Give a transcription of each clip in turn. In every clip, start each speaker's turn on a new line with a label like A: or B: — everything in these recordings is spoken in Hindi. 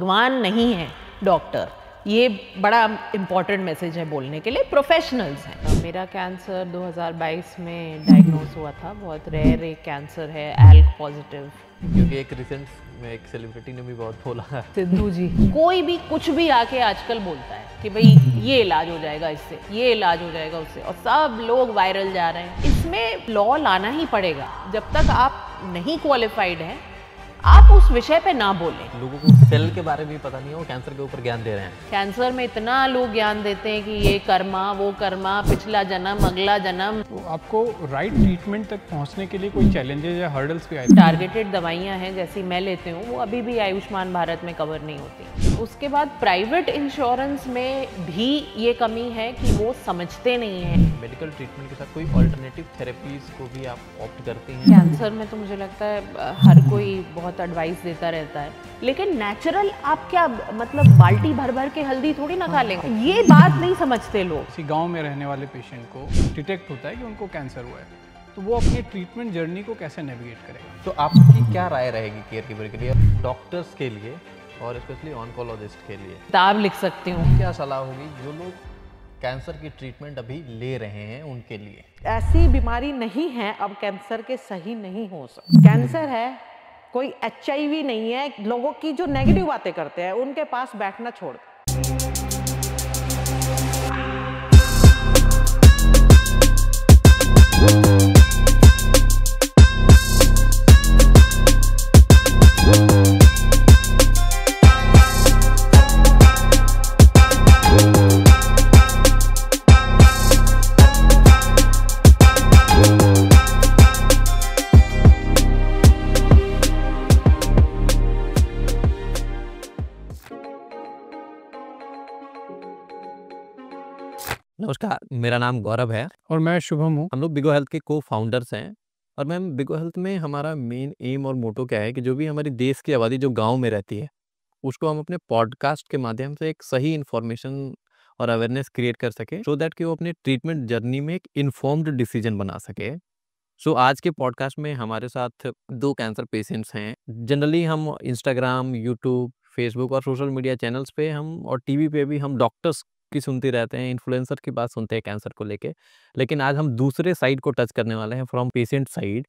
A: भगवान नहीं है डॉक्टर, ये बड़ा इम्पॉर्टेंट मैसेज है बोलने के लिए। प्रोफेशनल्स हैं। मेरा कैंसर 2022 में डायग्नोस हुआ था। बहुत रेयर एक कैंसर है, एल्क पॉजिटिव।
B: क्योंकि एक रिसेंट में एक सेलिब्रिटी ने भी बहुत बोला है,
A: सिद्धू जी। कोई भी कुछ भी आके आजकल बोलता है कि भाई ये इलाज हो जाएगा इससे, ये इलाज हो जाएगा उससे, और सब लोग वायरल जा रहे हैं। इसमें लॉ लाना ही पड़ेगा। जब तक आप नहीं क्वालिफाइड हैं, आप उस विषय पे ना बोलें।
B: लोगों को सेल के बारे में भी पता नहीं है, वो कैंसर के ऊपर ज्ञान दे रहे हैं।
A: कैंसर में इतना लोग ज्ञान देते हैं कि ये कर्मा, वो कर्मा, पिछला जन्म, अगला जन्म।
C: तो आपको राइट ट्रीटमेंट तक पहुंचने के लिए कोई चैलेंजेस या हर्डल्स भी आए?
A: टारगेटेड दवाइयाँ हैं जैसी मैं लेती हूँ, वो अभी भी आयुष्मान भारत में कवर नहीं होती। उसके बाद प्राइवेट इंश्योरेंस में भी ये कमी है कि वो समझते नहीं हैं।
B: मेडिकल ट्रीटमेंट के साथ कोई अल्टरनेटिव थेरेपीज को भी आप ऑप्ट करती हैं?
A: कैंसर में तो मुझे लगता है हर कोई बहुत एडवाइस देता रहता है, लेकिन नेचुरल आप क्या मतलब बाल्टी भर भर के हल्दी थोड़ी ना खा लेंगे। ये बात नहीं समझते लोग।
C: किसी गांव में रहने वाले पेशेंट को डिटेक्ट होता है कि उनको कैंसर हुआ है, तो वो अपनी ट्रीटमेंट जर्नी को कैसे नेविगेट करेगा?
B: तो आपकी क्या राय रहेगी केयर गिवर के लिए, डॉक्टर्स के लिए और स्पेशली ऑन्कोलॉजिस्ट के लिए?
A: किताब लिख सकती हूँ।
B: क्या सलाह होगी जो लोग कैंसर की ट्रीटमेंट अभी ले रहे हैं उनके लिए?
D: ऐसी बीमारी नहीं है अब कैंसर के सही नहीं हो सकता। कैंसर है, कोई HIV नहीं है। लोगों की जो नेगेटिव बातें करते हैं उनके पास बैठना छोड़ दो।
B: नमस्कार, मेरा नाम गौरव है
C: और मैं शुभम हूँ।
B: हम लोग बिगो हेल्थ के को फाउंडर्स हैं। और मैम, बिगो हेल्थ में हमारा मेन एम और मोटो क्या है कि जो भी हमारी देश की आबादी जो गांव में रहती है, उसको हम अपने पॉडकास्ट के माध्यम से एक सही इन्फॉर्मेशन और अवेयरनेस क्रिएट कर सके, सो दैट कि वो अपने ट्रीटमेंट जर्नी में एक इन्फॉर्म्ड डिसीजन बना सके। सो आज के पॉडकास्ट में हमारे साथ 2 कैंसर पेशेंट्स हैं। जनरली हम इंस्टाग्राम, यूट्यूब, फेसबुक और सोशल मीडिया चैनल्स पे हम और टीवी पे भी हम डॉक्टर्स की सुनते रहते हैं, इन्फ्लुएंसर की बात सुनते हैं कैंसर को लेके। लेकिन आज हम दूसरे साइड को टच करने वाले हैं, फ्रॉम पेशेंट साइड।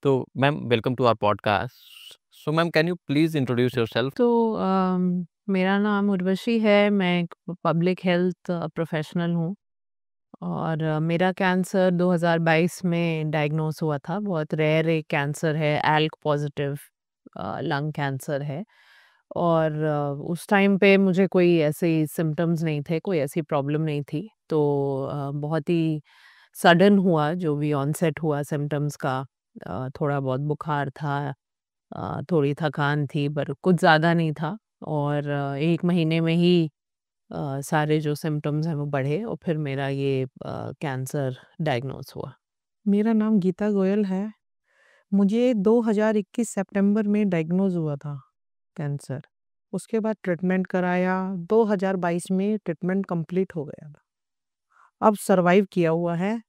B: तो ma'am, welcome to our podcast. So ma'am, can you please introduce yourself?
A: मेरा नाम उर्वशी है। मैं एक पब्लिक हेल्थ प्रोफेशनल हूँ और मेरा कैंसर 2022 में डायग्नोस हुआ था। बहुत रेयर एक कैंसर है, एल्क पॉजिटिव लंग कैंसर है। और उस टाइम पे मुझे कोई ऐसे सिम्टम्स नहीं थे, कोई ऐसी प्रॉब्लम नहीं थी। तो बहुत ही सडन हुआ जो भी ऑनसेट हुआ सिम्टम्स का। थोड़ा बहुत बुखार था, थोड़ी थकान थी, पर कुछ ज़्यादा नहीं था। और 1 महीने में ही सारे जो सिम्टम्स हैं वो बढ़े और फिर मेरा ये कैंसर डायग्नोस हुआ।
D: मेरा नाम गीता गोयल है। मुझे 2021 सितंबर में डायग्नोज हुआ था कैंसर। उसके बाद ट्रीटमेंट कराया। 2022 में ट्रीटमेंट कंप्लीट हो गया था। अब सरवाइव किया हुआ है,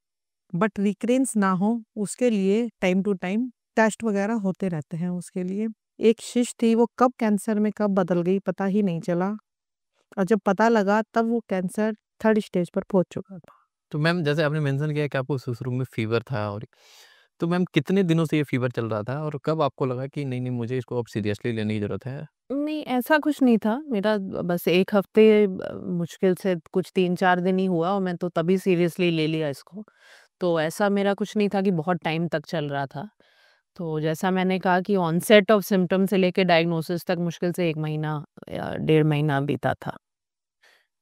D: बट रिकरेंस ना हो उसके लिए टाइम टू टाइम टेस्ट वगैरह होते रहते हैं। उसके लिए एक शिश थी, वो कब कैंसर में कब बदल गई पता ही नहीं चला, और जब पता लगा तब वो कैंसर 3rd स्टेज पर पहुंच चुका था।
B: तो मैम, जैसे आपने मेंशन किया कि आपको शुरू में फीवर था, और तो मैम कितने दिनों से ये फीवर चल रहा था और कब आपको लगा कि नहीं नहीं, मुझे इसको अब सीरियसली लेने की जरूरत है?
A: नहीं, ऐसा कुछ नहीं था। मेरा बस 1 हफ्ते मुश्किल से कुछ 3-4 दिन ही हुआ और मैं तो तभी सीरियसली ले लिया इसको। तो ऐसा मेरा कुछ नहीं था कि बहुत टाइम तक चल रहा था। तो जैसा मैंने कहा कि ऑनसेट ऑफ सिम्पटम से लेके डायग्नोसिस तक मुश्किल से 1 महीना या 1.5 महीना बीता था।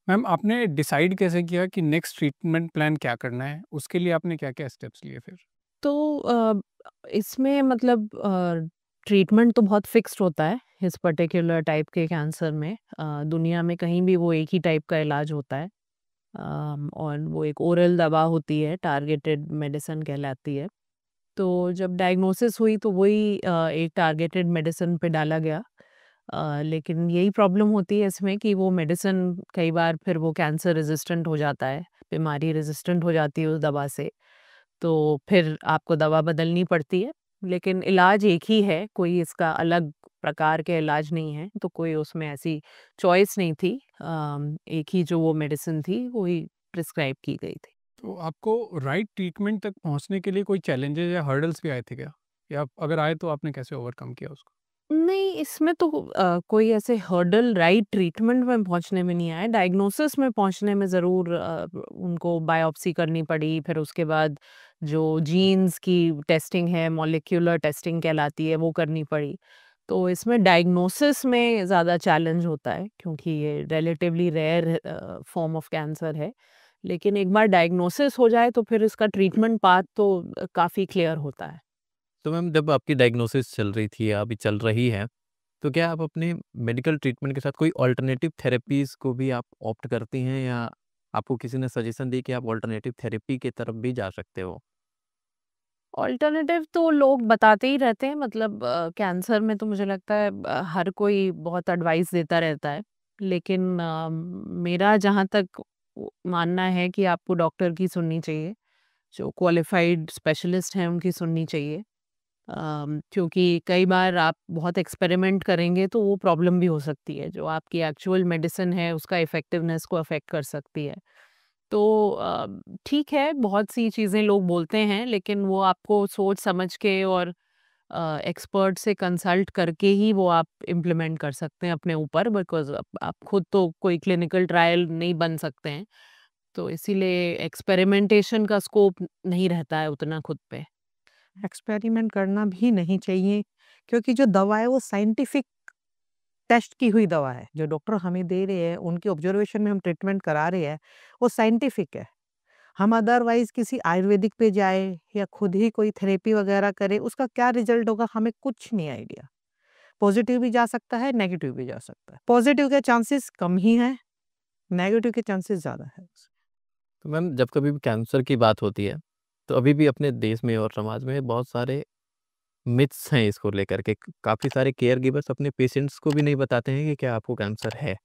C: मैम, आपने डिसाइड कैसे किया कि नेक्स्ट ट्रीटमेंट प्लान क्या करना है? उसके लिए आपने क्या-क्या स्टेप्स लिए फिर?
A: तो इसमें मतलब ट्रीटमेंट तो बहुत फिक्स्ड होता है इस पर्टिकुलर टाइप के कैंसर में। दुनिया में कहीं भी वो एक ही टाइप का इलाज होता है। और वो एक ओरल दवा होती है, टारगेटेड मेडिसिन कहलाती है। तो जब डायग्नोसिस हुई तो वही एक टारगेटेड मेडिसिन पे डाला गया। लेकिन यही प्रॉब्लम होती है इसमें कि वो मेडिसिन कई बार फिर वो कैंसर रेजिस्टेंट हो जाता है, बीमारी रेजिस्टेंट हो जाती है उस दवा से। तो फिर आपको दवा बदलनी पड़ती है। लेकिन इलाज एक ही है, कोई इसका अलग प्रकार के इलाज नहीं है, तो कोई उसमें ऐसी चॉइस नहीं थी। एक ही जो वो मेडिसिन थी, वही प्रिस्क्राइब की गई थी।
C: तो आपको राइट ट्रीटमेंट तक पहुँचने के लिए कोई चैलेंजेस या हर्डल्स भी आए थे क्या? या अगर आए तो आपने कैसे ओवरकम किया उसको?
A: नहीं, इसमें तो कोई ऐसे हर्डल राइट ट्रीटमेंट में पहुँचने में नहीं आए, डायग्नोसिस में पहुँचने में ज़रूर उनको बायोप्सी करनी पड़ी, फिर उसके बाद जो जीन्स की टेस्टिंग है, मॉलिक्यूलर टेस्टिंग कहलाती है, वो करनी पड़ी। तो इसमें डायग्नोसिस में ज़्यादा चैलेंज होता है, क्योंकि ये relatively rare form of cancer है। लेकिन एक बार डायग्नोसिस हो जाए, तो फिर इसका ट्रीटमेंट पाथ तो काफ़ी क्लियर होता है।
B: तो मैम जब आपकी डायग्नोसिस चल रही थी या अभी चल रही है, तो क्या आप अपने मेडिकल ट्रीटमेंट के साथ कोई अल्टरनेटिव थेरेपीज़ को भी आप ऑप्ट करती हैं या आपको किसी ने सजेशन दी कि आप अल्टरनेटिव थेरेपी की तरफ भी जा सकते हो?
A: ऑल्टरनेटिव तो लोग बताते ही रहते हैं, मतलब कैंसर में तो मुझे लगता है हर कोई बहुत एडवाइस देता रहता है। लेकिन मेरा जहाँ तक मानना है कि आपको डॉक्टर की सुननी चाहिए, जो क्वालिफाइड स्पेशलिस्ट हैं उनकी सुननी चाहिए। क्योंकि कई बार आप बहुत एक्सपेरिमेंट करेंगे तो वो प्रॉब्लम भी हो सकती है, जो आपकी एक्चुअल मेडिसिन है उसका इफ़ेक्टिवनेस को अफ़ेक्ट कर सकती है। तो ठीक है, बहुत सी चीज़ें लोग बोलते हैं, लेकिन वो आपको सोच समझ के और एक्सपर्ट से कंसल्ट करके ही वो आप इम्प्लीमेंट कर सकते हैं अपने ऊपर, बिकॉज़ आप खुद तो कोई क्लिनिकल ट्रायल नहीं बन सकते हैं। तो इसीलिए एक्सपेरिमेंटेशन का स्कोप नहीं रहता है उतना खुद पे।
D: एक्सपेरिमेंट करना भी नहीं चाहिए, क्योंकि जो दवा है वो साइंटिफिक टेस्ट की हुई दवा है। जो डॉक्टर हमें दे रहे हैं, उनके ऑब्जर्वेशन में हम ट्रीटमेंट करा रहे हैं, वो साइंटिफिक है। हम अदरवाइज़ किसी आयुर्वेदिक पे जाए या खुद ही कोई थेरेपी वगैरह करें, उसका क्या रिज़ल्ट होगा हमें कुछ नहीं आइडिया। पॉज़िटिव भी जा सकता है, नेगेटिव भी जा सकता है। पॉज़िटिव के चांसेस कम ही हैं, नेगेटिव के चांसेस ज़्यादा है।
B: तो मैम जब कभी भी कैंसर की बात होती है, तो अभी भी अपने देश में और समाज में बहुत सारे मिथ्स हैं इसको लेकर के। काफ़ी सारे केयरगिवर्स अपने पेशेंट्स को भी नहीं बताते हैं कि क्या आपको कैंसर है।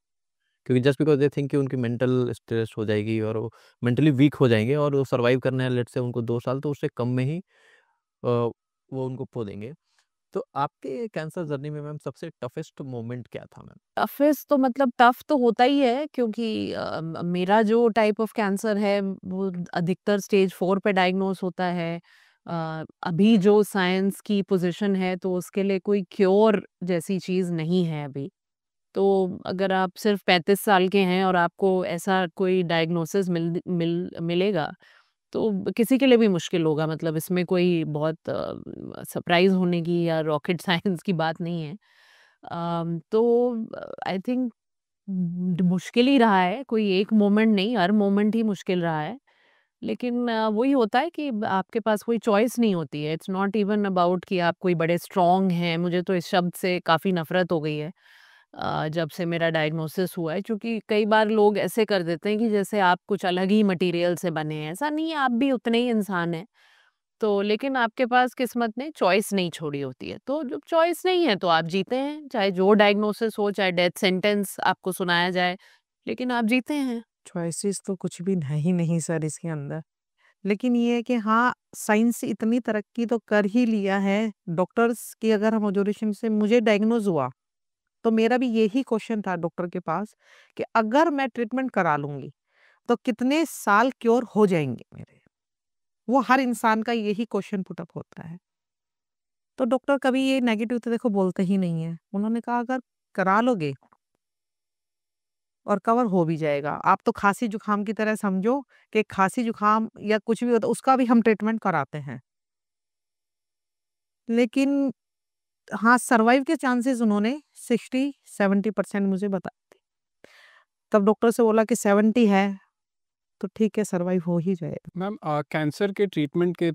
B: क्योंकि जस्ट बिकॉज़ दे थिंक कि उनकी मेंटल स्ट्रेस हो जाएगी और वो मेंटली वीक हो जाएँगे और वो सर्वाइव करना है लेट्स से उनको 2 साल, तो उससे कम में ही वो उनको खो देंगे। तो आपके कैंसर जर्नी में मैम सबसे टफेस्ट मोमेंट क्या था मैम?
A: टफ़ेस्ट तो मतलब टफ़ तो होता ही है, क्योंकि मेरा जो टाइप ऑफ कैंसर है वो अधिकतर स्टेज 4 पे डायग्नोस होता है। अभी जो साइंस की पोजीशन है तो उसके लिए कोई क्योर जैसी चीज़ नहीं है अभी। तो अगर आप सिर्फ 35 साल के हैं और आपको ऐसा कोई डायग्नोसिस मिलेगा, तो किसी के लिए भी मुश्किल होगा, मतलब इसमें कोई बहुत सरप्राइज़ होने की या रॉकेट साइंस की बात नहीं है। तो आई थिंक मुश्किल ही रहा है, कोई एक मोमेंट नहीं, हर मोमेंट ही मुश्किल रहा है। लेकिन वही होता है कि आपके पास कोई चॉइस नहीं होती है। इट्स नॉट इवन अबाउट कि आप कोई बड़े स्ट्रॉन्ग हैं, मुझे तो इस शब्द से काफ़ी नफ़रत हो गई है जब से मेरा डायग्नोसिस हुआ है, क्योंकि कई बार लोग ऐसे कर देते हैं कि जैसे आप कुछ अलग ही मटेरियल से बने हैं, ऐसा नहीं है, आप भी उतने ही इंसान हैं। तो लेकिन आपके पास किस्मत ने चॉइस नहीं छोड़ी होती है, तो जब चॉइस नहीं है तो आप जीते हैं, चाहे जो डायग्नोसिस हो, चाहे डेथ सेंटेंस आपको सुनाया जाए, लेकिन आप जीते हैं।
D: चॉइसेस तो कुछ भी है ही नहीं सर इसके अंदर। लेकिन ये है कि हाँ, साइंस इतनी तरक्की तो कर ही लिया है। डॉक्टर्स की अगर हम ऑब्जर्वेशन से मुझे डायग्नोज़ हुआ, तो मेरा भी यही क्वेश्चन था डॉक्टर के पास कि अगर मैं ट्रीटमेंट करा लूँगी, तो कितने साल क्योर हो जाएँगे मेरे? वो हर इंसान का यही क्वेश्चन पुट अप होता है। तो डॉक्टर कभी ये नेगेटिव तो देखो बोलते ही नहीं है। उन्होंने कहा अगर करा लोगे और कवर हो भी जाएगा। आप तो खाँसी-जुकाम की तरह समझो कि खाँसी-जुकाम या कुछ भी होता है उसका भी हम ट्रीटमेंट कराते हैं। लेकिन हाँ, सर्वाइव के चांसेस उन्होंने 60-70% मुझे बताए थे। तब डॉक्टर से बोला कि 70 है, तो ठीक है सर्वाइव हो ही जाएगा।
C: मैम कैंसर के ट्रीटमेंट के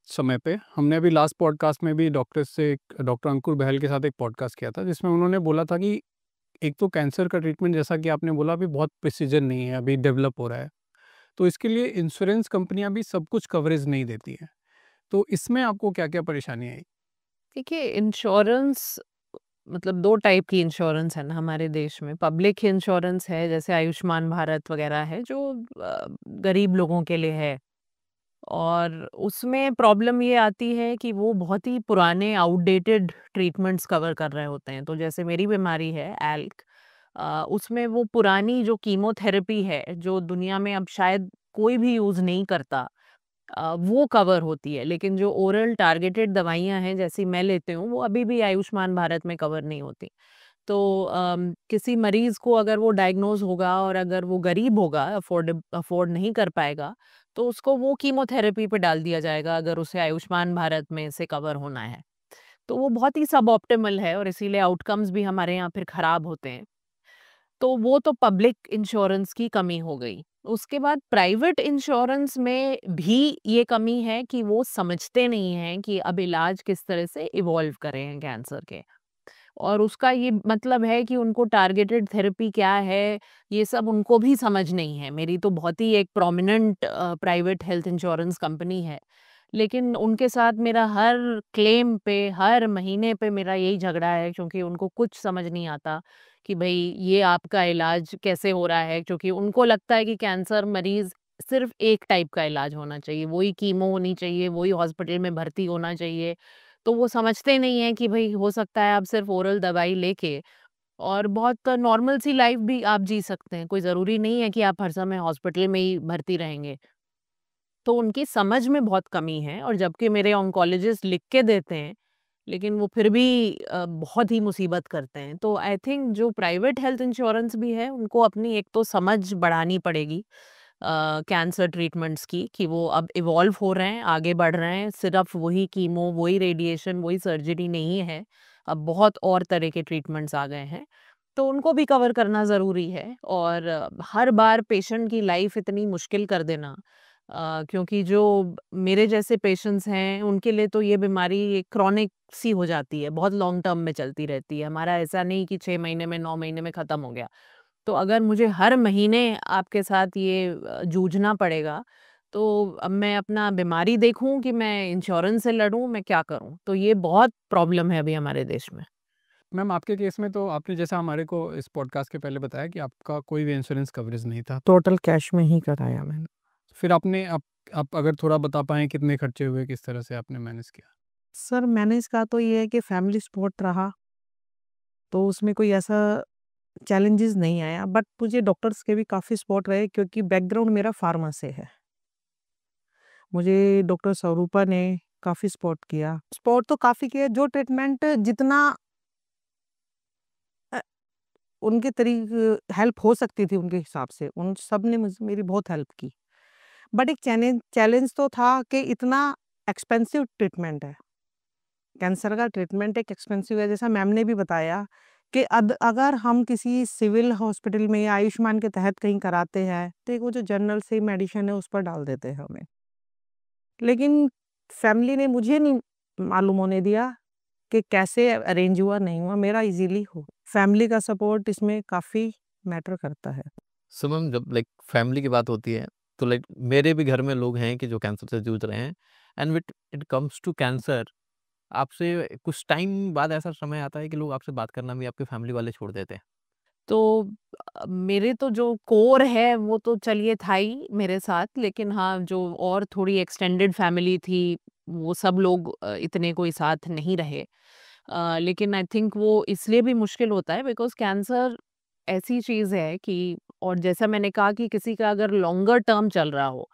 C: समय पे हमने अभी लास्ट पॉडकास्ट में भी डॉक्टर अंकुर बहल के साथ एक पॉडकास्ट किया था, जिसमें उन्होंने बोला था कि एक तो कैंसर का ट्रीटमेंट जैसा कि आपने बोला अभी बहुत प्रिसिजन नहीं है, अभी डेवलप हो रहा है। तो इसके लिए इंश्योरेंस कंपनियां भी सब कुछ कवरेज नहीं देती हैं। तो इसमें आपको क्या-क्या परेशानी आई?
A: देखिए, इंश्योरेंस मतलब 2 टाइप की इंश्योरेंस है ना हमारे देश में। पब्लिक इंश्योरेंस है, जैसे आयुष्मान भारत वगैरह है, जो गरीब लोगों के लिए है। और उसमें प्रॉब्लम ये आती है कि वो बहुत ही पुराने आउटडेटेड ट्रीटमेंट्स कवर कर रहे होते हैं। तो जैसे मेरी बीमारी है एल्क, उसमें वो पुरानी जो कीमोथेरेपी है, जो दुनिया में अब शायद कोई भी यूज़ नहीं करता, वो कवर होती है। लेकिन जो ओरल टारगेटेड दवाइयाँ हैं, जैसी मैं लेती हूँ, वो अभी भी आयुष्मान भारत में कवर नहीं होती। तो किसी मरीज़ को अगर वो डायग्नोज़ होगा और अगर वो गरीब होगा, अफ़ोर्ड नहीं कर पाएगा, तो उसको वो कीमोथेरेपी पे डाल दिया जाएगा, अगर उसे आयुष्मान भारत में से कवर होना है। तो वो बहुत ही सब ऑप्टिमल है और इसीलिए आउटकम्स भी हमारे यहाँ फिर खराब होते हैं। तो वो तो पब्लिक इंश्योरेंस की कमी हो गई। उसके बाद प्राइवेट इंश्योरेंस में भी ये कमी है कि वो समझते नहीं हैं कि अब इलाज किस तरह से इवॉल्व करें हैं कैंसर के। और उसका ये मतलब है कि उनको टारगेटेड थेरेपी क्या है, ये सब उनको भी समझ नहीं है। मेरी तो बहुत ही एक prominent private health insurance company है, लेकिन उनके साथ मेरा हर क्लेम पे, हर महीने पे मेरा यही झगड़ा है, क्योंकि उनको कुछ समझ नहीं आता कि भई ये आपका इलाज कैसे हो रहा है, क्योंकि उनको लगता है कि कैंसर मरीज़ सिर्फ़ एक टाइप का इलाज होना चाहिए, वही कीमो होनी चाहिए, वही हॉस्पिटल में भर्ती होना चाहिए। तो वो समझते नहीं हैं कि भई हो सकता है आप सिर्फ़ ओरल दवाई लेके और बहुत नॉर्मल सी लाइफ़ भी आप जी सकते हैं। कोई ज़रूरी नहीं है कि आप हर समय हॉस्पिटल में ही भर्ती रहेंगे। तो उनकी समझ में बहुत कमी है, और जबकि मेरे ऑन्कोलॉजिस्ट लिख के देते हैं, लेकिन वो फिर भी बहुत ही मुसीबत करते हैं। तो आई थिंक जो प्राइवेट हेल्थ इंश्योरेंस भी है, उनको अपनी एक तो समझ बढ़ानी पड़ेगी कैंसर ट्रीटमेंट्स की, कि वो अब इवॉल्व हो रहे हैं, आगे बढ़ रहे हैं। सिर्फ वही कीमो, वही रेडिएशन, वही सर्जरी नहीं है, अब बहुत और तरह के ट्रीटमेंट्स आ गए हैं। तो उनको भी कवर करना ज़रूरी है। और हर बार पेशेंट की लाइफ इतनी मुश्किल कर देना, क्योंकि जो मेरे जैसे पेशेंट्स हैं, उनके लिए तो ये बीमारी क्रोनिक सी हो जाती है, बहुत लॉन्ग टर्म में चलती रहती है। हमारा ऐसा नहीं कि 6 महीने में, 9 महीने में ख़त्म हो गया। तो अगर मुझे हर महीने आपके साथ ये जूझना पड़ेगा, तो अब मैं अपना बीमारी देखूँ कि मैं इंश्योरेंस से लड़ूँ, मैं क्या करूँ? तो ये बहुत प्रॉब्लम है अभी हमारे देश में।
C: मैम आपके केस में तो आपने जैसा हमारे को इस पॉडकास्ट के पहले बताया कि आपका कोई भी इंश्योरेंस कवरेज नहीं था।
D: टोटल कैश में ही कराया मैंने।
C: फिर आपने आप अगर थोड़ा बता पाएँ कितने खर्चे हुए, किस तरह से आपने मैनेज किया?
D: सर मैनेज का तो ये है कि फैमिली सपोर्ट रहा, तो उसमें कोई ऐसा चैलेंजेस नहीं आया, बट मुझे डॉक्टर्स के भी काफ़ी सपोर्ट रहे, क्योंकि बैकग्राउंड मेरा फार्मा से है। मुझे डॉक्टर स्वरूपा ने काफ़ी सपोर्ट किया। सपोर्ट तो काफ़ी किया, जो ट्रीटमेंट जितना अ, उनके हेल्प हो सकती थी उनके हिसाब से, उन सब ने मेरी बहुत हेल्प की। बट एक चैलेंज तो था कि इतना एक्सपेंसिव ट्रीटमेंट है। कैंसर का ट्रीटमेंट एक एक्सपेंसिव है, जैसा मैम ने भी बताया कि अगर हम किसी सिविल हॉस्पिटल में या आयुष्मान के तहत कहीं कराते हैं, तो एक वो जो जनरल से मेडिसिन है उस पर डाल देते हैं हमें। लेकिन फैमिली ने मुझे नहीं मालूम होने दिया कि कैसे अरेंज हुआ, नहीं हुआ, मेरा इजीली हो। फैमिली का सपोर्ट इसमें काफ़ी मैटर करता है।
B: सो मैम, जब लाइक फैमिली की बात होती है, तो लाइक मेरे भी घर में लोग हैं कि जो कैंसर से जूझ रहे हैं, and with it comes to cancer, आपसे कुछ टाइम बाद ऐसा समय आता है कि लोग आपसे बात करना भी आपके फैमिली वाले छोड़ देते हैं।
A: तो मेरे तो जो कोर है वो तो चलिए था ही मेरे साथ, लेकिन हाँ, जो और थोड़ी एक्सटेंडेड फैमिली थी, वो सब लोग इतने कोई साथ नहीं रहे। लेकिन आई थिंक वो इसलिए भी मुश्किल होता है बिकॉज़ कैंसर ऐसी चीज़ है कि, और जैसा मैंने कहा कि किसी का अगर लॉन्गर टर्म चल रहा हो,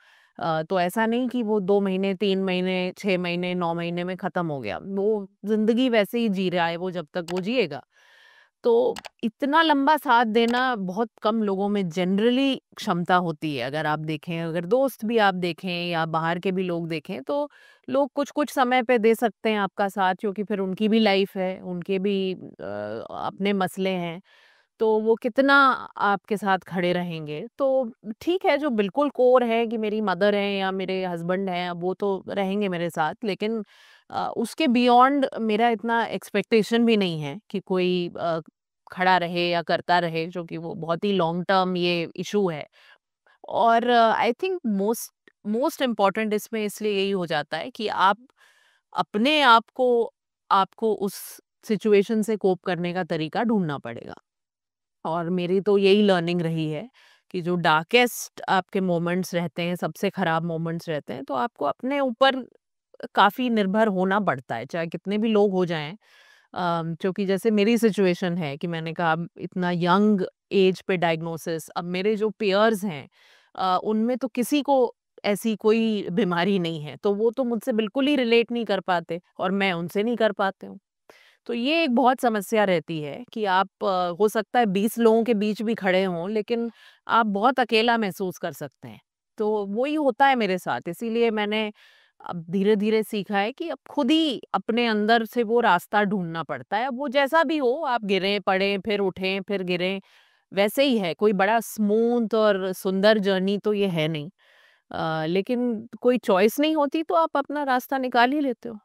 A: तो ऐसा नहीं कि वो 2 महीने, 3 महीने, 6 महीने, 9 महीने में ख़त्म हो गया। वो ज़िंदगी वैसे ही जी रहा है वो जब तक वो जिएगा। तो इतना लंबा साथ देना बहुत कम लोगों में जनरली क्षमता होती है। अगर आप देखें, अगर दोस्त भी आप देखें या बाहर के भी लोग देखें, तो लोग कुछ-कुछ समय पे दे सकते हैं आपका साथ, क्योंकि फिर उनकी भी लाइफ है, उनके भी अपने मसले हैं। तो वो कितना आपके साथ खड़े रहेंगे। तो ठीक है, जो बिल्कुल कोर है कि मेरी मदर हैं या मेरे हस्बैंड हैं, वो तो रहेंगे मेरे साथ, लेकिन उसके बियॉन्ड मेरा इतना एक्सपेक्टेशन भी नहीं है कि कोई खड़ा रहे या करता रहे, जो कि वो बहुत ही लॉन्ग टर्म ये इशू है। और I think most most important इसमें इसलिए यही हो जाता है कि आप अपने आप को आपको उस सिचुएशन से कोप करने का तरीका ढूँढना पड़ेगा। और मेरी तो यही लर्निंग रही है कि जो डार्केस्ट आपके मोमेंट्स रहते हैं, सबसे खराब मोमेंट्स रहते हैं, तो आपको अपने ऊपर काफ़ी निर्भर होना पड़ता है, चाहे कितने भी लोग हो जाएँ। क्योंकि जैसे मेरी सिचुएशन है कि मैंने कहा अब इतना यंग एज पे डायग्नोसिस, अब मेरे जो पेयर्स हैं उनमें तो किसी को ऐसी कोई बीमारी नहीं है, तो वो तो मुझसे बिल्कुल ही रिलेट नहीं कर पाते और मैं उनसे नहीं कर पाती हूँ। तो ये एक बहुत समस्या रहती है कि आप हो सकता है 20 लोगों के बीच भी खड़े हों, लेकिन आप बहुत अकेला महसूस कर सकते हैं। तो वही होता है मेरे साथ, इसीलिए मैंने अब धीरे-धीरे सीखा है कि अब खुद ही अपने अंदर से वो रास्ता ढूँढना पड़ता है। अब वो जैसा भी हो, आप गिरें, पड़ें, फिर उठें, फिर गिरें, वैसे ही है। कोई बड़ा स्मूथ और सुंदर जर्नी तो ये है नहीं। लेकिन कोई चॉइस नहीं होती तो आप अपना रास्ता निकाल ही लेते हो।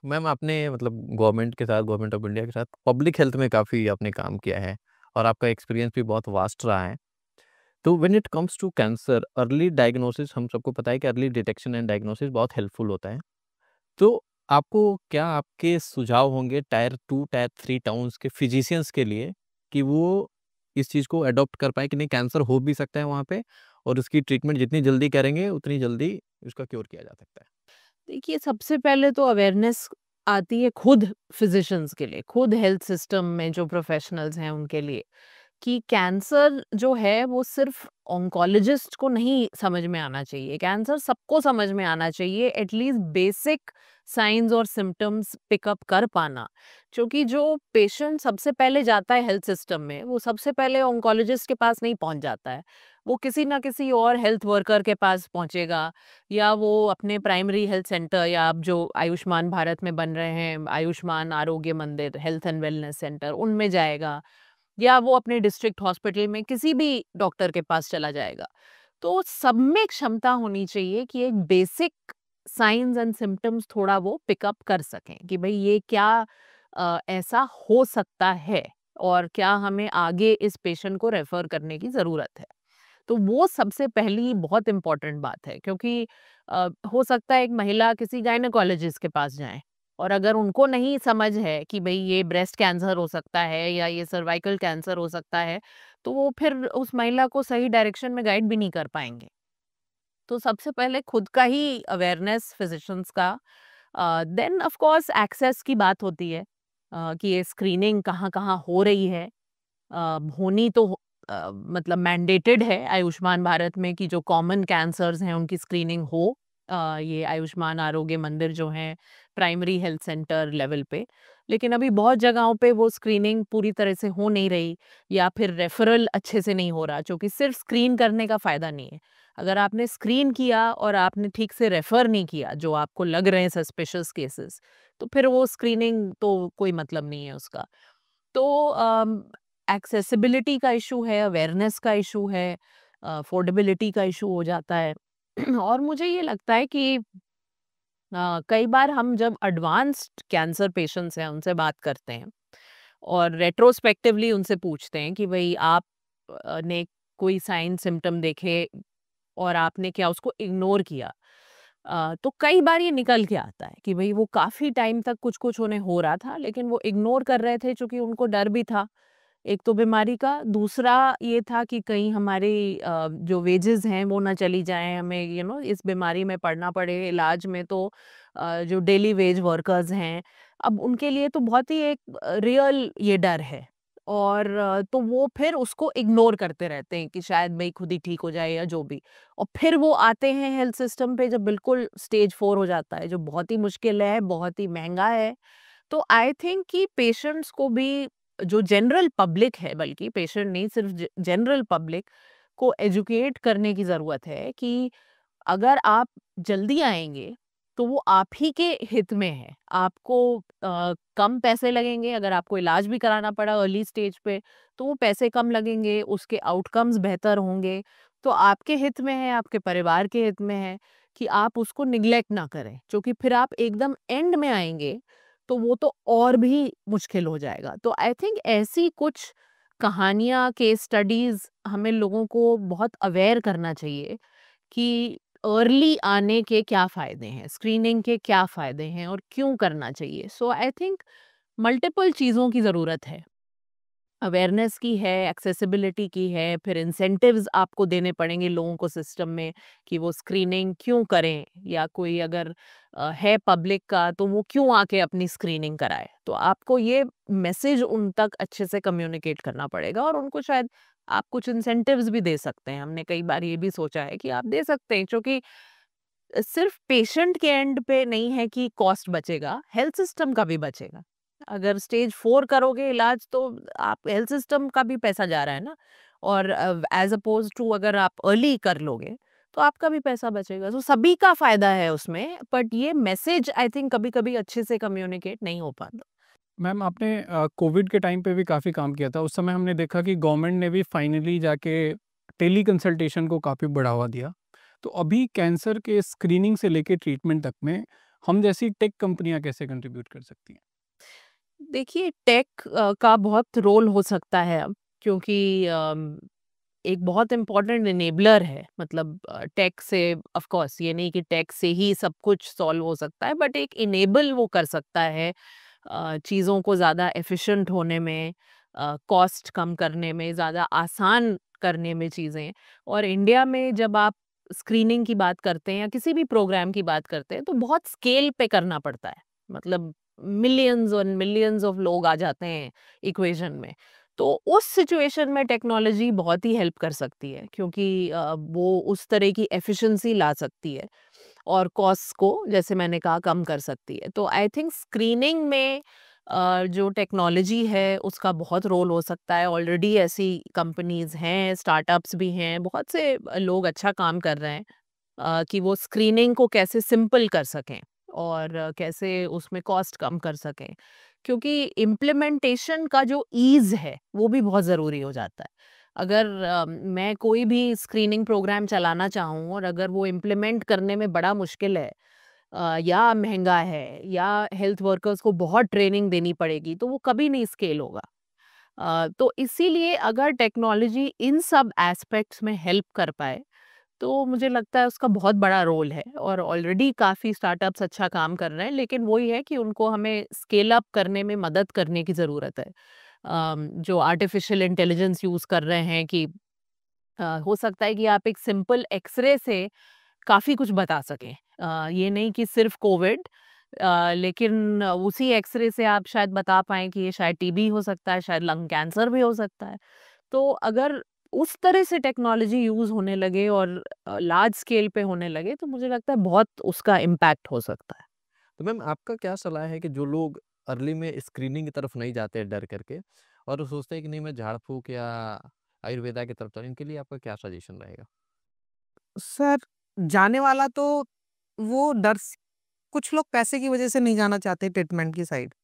B: मैम आपने मतलब गवर्नमेंट के साथ, गवर्नमेंट ऑफ इंडिया के साथ पब्लिक हेल्थ में काफ़ी आपने काम किया है और आपका एक्सपीरियंस भी बहुत वास्ट रहा है। तो when it comes to cancer, early diagnosis, हम सबको पता है कि अर्ली डिटेक्शन एंड डायग्नोसिस बहुत हेल्पफुल होता है। तो आपको क्या आपके सुझाव होंगे टायर 2, टायर 3 टाउन्स के फिजिशियंस के लिए कि वो इस चीज़ को अडॉप्ट कर पाएँ कि नहीं, कैंसर हो भी सकता है वहाँ पे और उसकी ट्रीटमेंट जितनी जल्दी करेंगे उतनी जल्दी उसका क्योर किया जा सकता है?
A: देखिए, सबसे पहले तो अवेयरनेस आती है खुद फिजिशियंस के लिए, खुद हेल्थ सिस्टम में जो प्रोफेशनल्स हैं उनके लिए, कि कैंसर जो है वो सिर्फ ऑन्कोलॉजिस्ट को नहीं समझ में आना चाहिए, कैंसर सबको समझ में आना चाहिए, एटलीस्ट बेसिक साइंस और सिम्टम्स पिकअप कर पाना। क्योंकि जो पेशेंट सबसे पहले जाता है हेल्थ सिस्टम में, वो सबसे पहले ऑन्कोलॉजिस्ट के पास नहीं पहुंच जाता है, वो किसी ना किसी और हेल्थ वर्कर के पास पहुंचेगा, या वो अपने प्राइमरी हेल्थ सेंटर, या अब जो आयुष्मान भारत में बन रहे हैं, आयुष्मान आरोग्य मंदिर, हेल्थ एंड वेलनेस सेंटर, उनमें जाएगा, या वो अपने डिस्ट्रिक्ट हॉस्पिटल में किसी भी डॉक्टर के पास चला जाएगा। तो सब में क्षमता होनी चाहिए कि एक बेसिक साइंस एंड सिम्पटम्स थोड़ा वो पिकअप कर सकें कि भाई ये क्या ऐसा हो सकता है और क्या हमें आगे इस पेशेंट को रेफर करने की ज़रूरत है। तो वो सबसे पहली बहुत इम्पोर्टेंट बात है, क्योंकि हो सकता है एक महिला किसी गायनेकोलॉजिस्ट के पास जाए और अगर उनको नहीं समझ है कि भई ये ब्रेस्ट कैंसर हो सकता है या ये सर्वाइकल कैंसर हो सकता है, तो वो फिर उस महिला को सही डायरेक्शन में गाइड भी नहीं कर पाएँगे। तो सबसे पहले खुद का ही अवेयरनेस फिजिशियंस का, देन ऑफ कोर्स एक्सेस की बात होती है, कि ये स्क्रीनिंग कहाँ-कहाँ हो रही है। होनी तो मतलब मैंडेटेड है आयुष्मान भारत में कि जो कॉमन कैंसर्स हैं उनकी स्क्रीनिंग हो। ये आयुष्मान आरोग्य मंदिर जो हैं प्राइमरी हेल्थ सेंटर लेवल पे, लेकिन अभी बहुत जगहों पे वो स्क्रीनिंग पूरी तरह से हो नहीं रही, या फिर रेफरल अच्छे से नहीं हो रहा, क्योंकि सिर्फ स्क्रीन करने का फ़ायदा नहीं है। अगर आपने स्क्रीन किया और आपने ठीक से रेफर नहीं किया जो आपको लग रहे हैं सस्पिशियस केसेस, तो फिर वो स्क्रीनिंग तो कोई मतलब नहीं है उसका। तो एक्सेसिबिलिटी का इशू है, अवेयरनेस का इशू है, अफोर्डेबिलिटी का इशू हो जाता है। और मुझे ये लगता है कि कई बार हम जब एडवांस्ड कैंसर पेशेंट्स हैं उनसे बात करते हैं और रेट्रोस्पेक्टिवली उनसे पूछते हैं कि भाई आप ने कोई साइन सिम्टम देखे और आपने क्या उसको इग्नोर किया, तो कई बार ये निकल के आता है कि भाई वो काफ़ी टाइम तक कुछ कुछ उन्हें हो रहा था, लेकिन वो इग्नोर कर रहे थे क्योंकि उनको डर भी था, एक तो बीमारी का, दूसरा ये था कि कहीं हमारी जो वेजेस हैं वो ना चली जाएं, हमें इस बीमारी में पड़ना पड़े इलाज में, तो जो डेली वेज वर्कर्स हैं अब उनके लिए तो बहुत ही एक रियल ये डर है। और तो वो फिर उसको इग्नोर करते रहते हैं कि शायद भाई खुद ही ठीक हो जाए या जो भी, और फिर वो आते हैं हेल्थ सिस्टम पे जब बिल्कुल स्टेज 4 हो जाता है, जो बहुत ही मुश्किल है, बहुत ही महंगा है। तो आई थिंक कि पेशेंट्स को भी, जो जनरल पब्लिक है, बल्कि पेशेंट नहीं, सिर्फ जनरल पब्लिक को एजुकेट करने की ज़रूरत है कि अगर आप जल्दी आएँगे, तो वो आप ही के हित में है। आपको कम पैसे लगेंगे, अगर आपको इलाज भी कराना पड़ा अर्ली स्टेज पे, तो वो पैसे कम लगेंगे, उसके आउटकम्स बेहतर होंगे। तो आपके हित में है, आपके परिवार के हित में है कि आप उसको नेग्लेक्ट ना करें, क्योंकि फिर आप एकदम एंड में आएँगे, तो वो तो और भी मुश्किल हो जाएगा। तो आई थिंक ऐसी कुछ कहानियाँ, केस स्टडीज़ हमें लोगों को बहुत अवेयर करना चाहिए कि अर्ली आने के क्या फ़ायदे हैं, स्क्रीनिंग के क्या फ़ायदे हैं और क्यों करना चाहिए। सो आई थिंक मल्टीपल चीज़ों की ज़रूरत है। अवेयरनेस की है, एक्सेसिबिलिटी की है, फिर इंसेंटिव्स आपको देने पड़ेंगे लोगों को सिस्टम में कि वो स्क्रीनिंग क्यों करें, या कोई अगर है पब्लिक का तो वो क्यों आके अपनी स्क्रीनिंग कराए। तो आपको ये मैसेज उन तक अच्छे से कम्युनिकेट करना पड़ेगा, और उनको शायद आप कुछ इंसेंटिव्स भी दे सकते हैं। हमने कई बार ये भी सोचा है कि आप दे सकते हैं, क्योंकि सिर्फ पेशेंट के एंड पे नहीं है कि कॉस्ट बचेगा, हेल्थ सिस्टम का भी बचेगा। अगर स्टेज 4 करोगे इलाज तो आप हेल्थ सिस्टम का भी पैसा जा रहा है ना, और एज अपोज टू अगर आप अर्ली कर लोगे तो आपका भी पैसा बचेगा। तो सभी का फायदा है उसमें, बट ये मैसेज आई थिंक कभी-कभी अच्छे से कम्युनिकेट नहीं हो पाता।
C: मैम आपने कोविड के टाइम पे भी काफ़ी काम किया था। उस समय हमने देखा कि गवर्नमेंट ने भी फाइनली जाके टेली कंसल्टेशन को काफ़ी बढ़ावा दिया। तो अभी कैंसर के स्क्रीनिंग से लेके ट्रीटमेंट तक में हम जैसी टेक कंपनियां कैसे कंट्रीब्यूट कर सकती हैं?
A: देखिए, टेक का बहुत रोल हो सकता है अब, क्योंकि एक बहुत इम्पोर्टेंट इनेबलर है। मतलब टेक से ऑफ कोर्स ये नहीं कि टेक से ही सब कुछ सॉल्व हो सकता है, बट एक इनेबल वो कर सकता है चीज़ों को ज़्यादा एफिशिएंट होने में, कॉस्ट कम करने में, ज़्यादा आसान करने में चीज़ें। और इंडिया में जब आप स्क्रीनिंग की बात करते हैं या किसी भी प्रोग्राम की बात करते हैं तो बहुत स्केल पे करना पड़ता है। मतलब मिलियंस और मिलियंस ऑफ लोग आ जाते हैं इक्वेशन में। तो उस सिचुएशन में टेक्नोलॉजी बहुत ही हेल्प कर सकती है, क्योंकि वो उस तरह की एफिशिएंसी ला सकती है और कॉस्ट को, जैसे मैंने कहा, कम कर सकती है। तो आई थिंक स्क्रीनिंग में जो टेक्नोलॉजी है उसका बहुत रोल हो सकता है। ऑलरेडी ऐसी कंपनीज हैं, स्टार्टअप्स भी हैं, बहुत से लोग अच्छा काम कर रहे हैं कि वो स्क्रीनिंग को कैसे सिंपल कर सकें और कैसे उसमें कॉस्ट कम कर सकें, क्योंकि इम्प्लीमेंटेशन का जो ईज़ है वो भी बहुत ज़रूरी हो जाता है। अगर मैं कोई भी स्क्रीनिंग प्रोग्राम चलाना चाहूँ और अगर वो इम्प्लीमेंट करने में बड़ा मुश्किल है, या महंगा है, या हेल्थ वर्कर्स को बहुत ट्रेनिंग देनी पड़ेगी, तो वो कभी नहीं स्केल होगा। तो इसीलिए अगर टेक्नोलॉजी इन सब एस्पेक्ट्स में हेल्प कर पाए तो मुझे लगता है उसका बहुत बड़ा रोल है, और ऑलरेडी काफ़ी स्टार्टअप्स अच्छा काम कर रहे हैं, लेकिन वही है कि उनको हमें स्केल अप करने में मदद करने की ज़रूरत है। जो आर्टिफिशियल इंटेलिजेंस यूज़ कर रहे हैं कि हो सकता है कि आप एक सिंपल एक्सरे से काफ़ी कुछ बता सकें। ये नहीं कि सिर्फ कोविड, लेकिन उसी एक्सरे से आप शायद बता पाएँ कि ये शायद टीबी हो सकता है, शायद लंग कैंसर भी हो सकता है। तो अगर उस तरह से टेक्नोलॉजी यूज़ होने लगे और लार्ज स्केल पे होने लगे तो मुझे लगता है बहुत उसका इम्पैक्ट हो सकता है।
B: तो मैम आपका क्या सलाह है कि जो लोग अर्ली में स्क्रीनिंग की तरफ नहीं जाते हैं डर करके और वो सोचते हैं कि नहीं मैं झाड़ फूक या आयुर्वेदा की तरफ चलूं, इनके लिए आपका क्या सजेशन रहेगा?
D: सर, जाने वाला तो वो डर स कुछ लोग पैसे की वज़ह से नहीं जाना चाहते ट्रीटमेंट की साइड,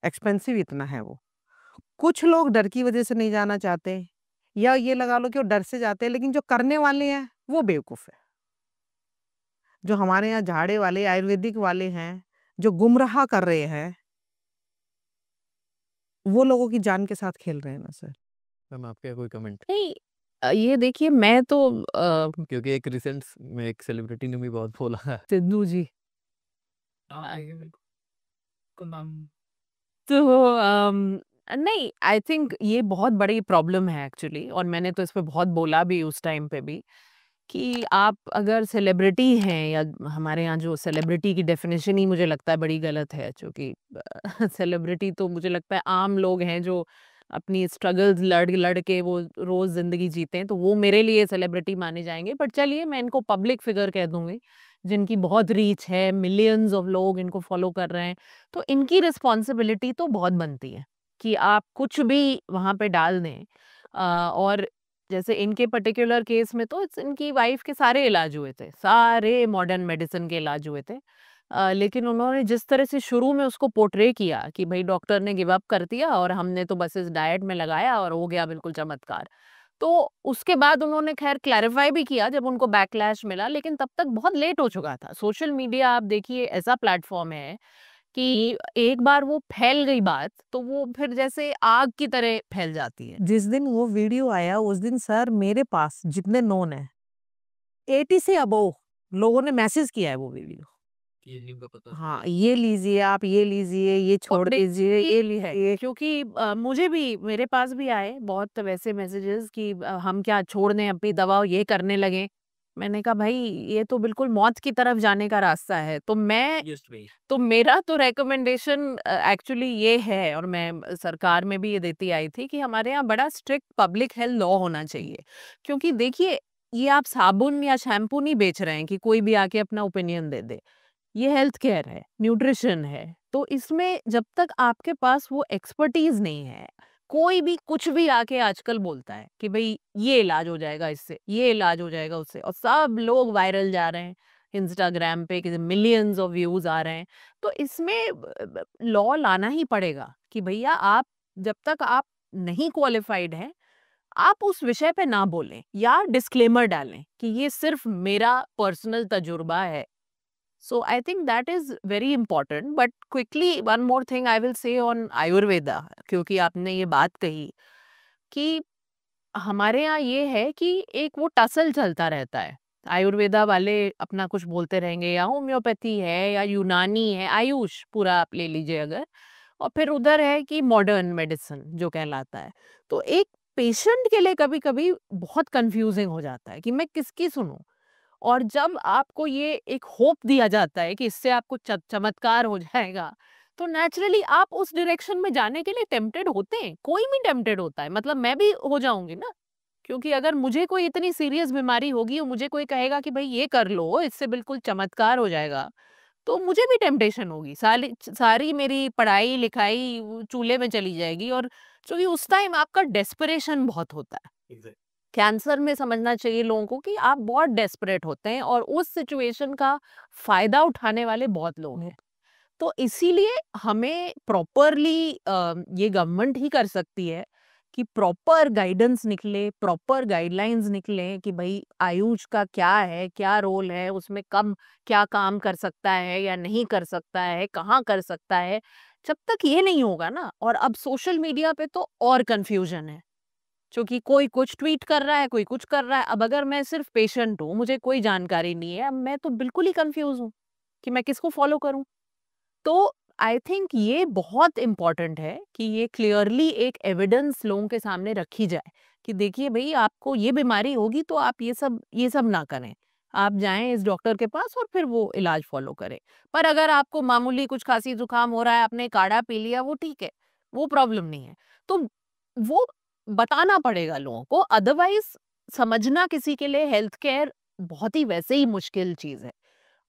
D: एक्सपेंसिव इतना है वो। कुछ लोग डर की वज़ह से नहीं जाना चाहते, या ये लगा लो कि वो डर से जाते हैं, लेकिन जो करने वाले हैं, वो बेवकूफ़ है। जो हमारे यहाँ झाड़े वाले, आयुर्वेदिक वाले हैं, जो गुमराह कर रहे हैं, वो लोगों की जान के साथ खेल रहे हैं ना सर।
B: मैम आपका कोई कमेंट?
A: नहीं, ये देखिए, मैं तो
B: क्योंकि एक रिसेंट में एक सेलिब्रिटी ने भी बहुत बोला है।
A: सिद्धू जी। तो नहीं, आई थिंक ये बहुत बड़ी प्रॉब्लम है एक्चुअली, और मैंने तो इस पे बहुत बोला भी उस टाइम पे भी कि आप अगर सेलिब्रिटी हैं, या हमारे यहाँ जो सेलिब्रिटी की डेफिनेशन ही मुझे लगता है बड़ी गलत है, क्योंकि सेलिब्रिटी तो मुझे लगता है आम लोग हैं जो अपनी स्ट्रगल्स लड़ लड़ के वो रोज जिंदगी जीते हैं, तो वो मेरे लिए सेलिब्रिटी माने जाएंगे। बट चलिए, मैं इनको पब्लिक फिगर कह दूंगी, जिनकी बहुत रीच है, मिलियंस ऑफ लोग इनको फॉलो कर रहे हैं। तो इनकी रिस्पॉन्सिबिलिटी तो बहुत बनती है कि आप कुछ भी वहाँ पे डाल दें। और जैसे इनके पर्टिकुलर केस में तो इनकी वाइफ के सारे इलाज हुए थे, सारे मॉडर्न मेडिसिन के इलाज हुए थे। लेकिन उन्होंने जिस तरह से शुरू में उसको पोर्ट्रे किया कि भाई डॉक्टर ने गिव अप कर दिया और हमने तो बस इस डाइट में लगाया और हो गया बिल्कुल चमत्कार। तो उसके बाद उन्होंने खैर क्लैरिफाई भी किया जब उनको बैकलैश मिला, लेकिन तब तक बहुत लेट हो चुका था। सोशल मीडिया आप देखिए ऐसा प्लेटफॉर्म है कि एक बार वो फैल गई बात तो वो फिर जैसे आग की तरह फैल जाती है।
D: जिस दिन वो वीडियो आया, उस दिन सर मेरे पास जितने नोन हैं, 80 से अबोव लोगों ने मैसेज किया है वो वीडियो।
B: ये नीम का पत्ता
A: हाँ, ये लीजिए आप, ये लीजिए, ये छोड़ दीजिए, ये लीजिए। क्योंकि मुझे भी, मेरे पास भी आए बहुत वैसे मैसेजेस कि हम क्या छोड़ दें अपनी दवा और ये करने लगे। मैंने कहा भाई ये तो बिल्कुल मौत की तरफ जाने का रास्ता है। तो मेरा तो रिकमेंडेशन एक्चुअली ये है, और मैं सरकार में भी ये देती आई थी कि हमारे यहाँ बड़ा स्ट्रिक्ट पब्लिक हेल्थ लॉ होना चाहिए। क्योंकि देखिए, ये आप साबुन या शैम्पू नहीं बेच रहे हैं कि कोई भी आके अपना ओपिनियन दे दे। ये हेल्थ केयर है, न्यूट्रिशन है। तो इसमें जब तक आपके पास वो एक्सपर्टीज नहीं है, कोई भी कुछ भी आके आजकल बोलता है कि भाई ये इलाज हो जाएगा इससे, ये इलाज हो जाएगा उससे, और सब लोग वायरल जा रहे हैं इंस्टाग्राम पे कि मिलियंस ऑफ व्यूज आ रहे हैं। तो इसमें लॉ लाना ही पड़ेगा कि भैया आप, जब तक आप नहीं क्वालिफाइड हैं, आप उस विषय पे ना बोलें, या डिस्क्लेमर डालें कि ये सिर्फ मेरा पर्सनल तजुर्बा है। So I think that is very important. But quickly, one more thing I will say on Ayurveda, क्योंकि आपने ये बात कही कि हमारे यहाँ ये है कि एक वो टसल चलता रहता है। आयुर्वेदा वाले अपना कुछ बोलते रहेंगे, या होम्योपैथी है, या यूनानी है, आयुष पूरा आप ले लीजिए अगर, और फिर उधर है कि मॉडर्न मेडिसिन जो कहलाता है। तो एक पेशेंट के लिए कभी कभी बहुत कंफ्यूजिंग हो जाता है कि मैं किसकी सुनूं। और जब आपको ये एक होप दिया जाता है कि इससे आपको चमत्कार हो जाएगा, तो नेचुरली आप उस डायरेक्शन में जाने के लिए टेम्प्टेड होते हैं। कोई भी टेम्प्टेड होता है, मतलब मैं भी हो जाऊंगी ना। क्योंकि अगर मुझे कोई इतनी सीरियस बीमारी होगी और मुझे कोई कहेगा कि भाई ये कर लो, इससे बिल्कुल चमत्कार हो जाएगा, तो मुझे भी टेम्पटेशन होगी। सारी सारी मेरी पढ़ाई लिखाई वो चूल्हे में चली जाएगी। और क्योंकि उस टाइम आपका डेस्परेशन बहुत होता है। कैंसर में समझना चाहिए लोगों को कि आप बहुत डेस्परेट होते हैं, और उस सिचुएशन का फायदा उठाने वाले बहुत लोग हैं। तो इसीलिए हमें प्रॉपरली ये गवर्नमेंट ही कर सकती है कि प्रॉपर गाइडेंस निकले, प्रॉपर गाइडलाइंस निकले कि भाई आयुष का क्या है, क्या रोल है, उसमें कब क्या काम कर सकता है या नहीं कर सकता है, कहाँ कर सकता है। जब तक ये नहीं होगा ना, और अब सोशल मीडिया पे तो और कंफ्यूजन है, क्योंकि कोई कुछ ट्वीट कर रहा है, कोई कुछ कर रहा है। अब अगर मैं सिर्फ पेशेंट हूँ, मुझे कोई जानकारी नहीं है, अब मैं तो बिल्कुल ही कंफ्यूज हूँ कि मैं किसको फॉलो करूँ। तो आई थिंक ये बहुत इम्पोर्टेंट है कि ये क्लियरली एक एविडेंस लोगों के सामने रखी जाए कि देखिए भाई आपको ये बीमारी होगी तो आप ये सब ना करें। आप जाएं इस डॉक्टर के पास और फिर वो इलाज फॉलो करें। पर अगर आपको मामूली कुछ खांसी जुकाम हो रहा है, आपने काढ़ा पी लिया, वो ठीक है, वो प्रॉब्लम नहीं है। तो वो बताना पड़ेगा लोगों को, अदरवाइज समझना किसी के लिए हेल्थ केयर बहुत ही वैसे ही मुश्किल चीज है।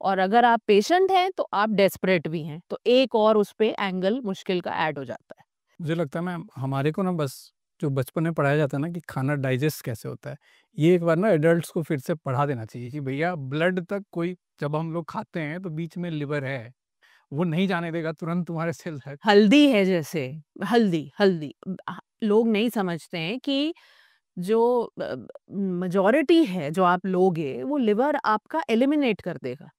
A: और अगर आप पेशेंट हैं तो आप डेस्परेट भी हैं, तो एक और उस पे एंगल मुश्किल का ऐड हो जाता है।
C: मुझे लगता है मैम हमारे को ना बस जो बचपन में पढ़ाया जाता है ना कि खाना डाइजेस्ट कैसे होता है, ये एक बार ना एडल्ट्स को फिर से पढ़ा देना चाहिए कि भैया ब्लड तक कोई जब हम लोग खाते हैं तो बीच में लिवर है, वो नहीं जाने देगा तुरंत तुम्हारे सेल है।
A: हल्दी है जैसे, हल्दी हल्दी लोग नहीं समझते हैं कि जो मेजॉरिटी है जो आप लोगे, वो लिवर आपका एलिमिनेट कर देगा।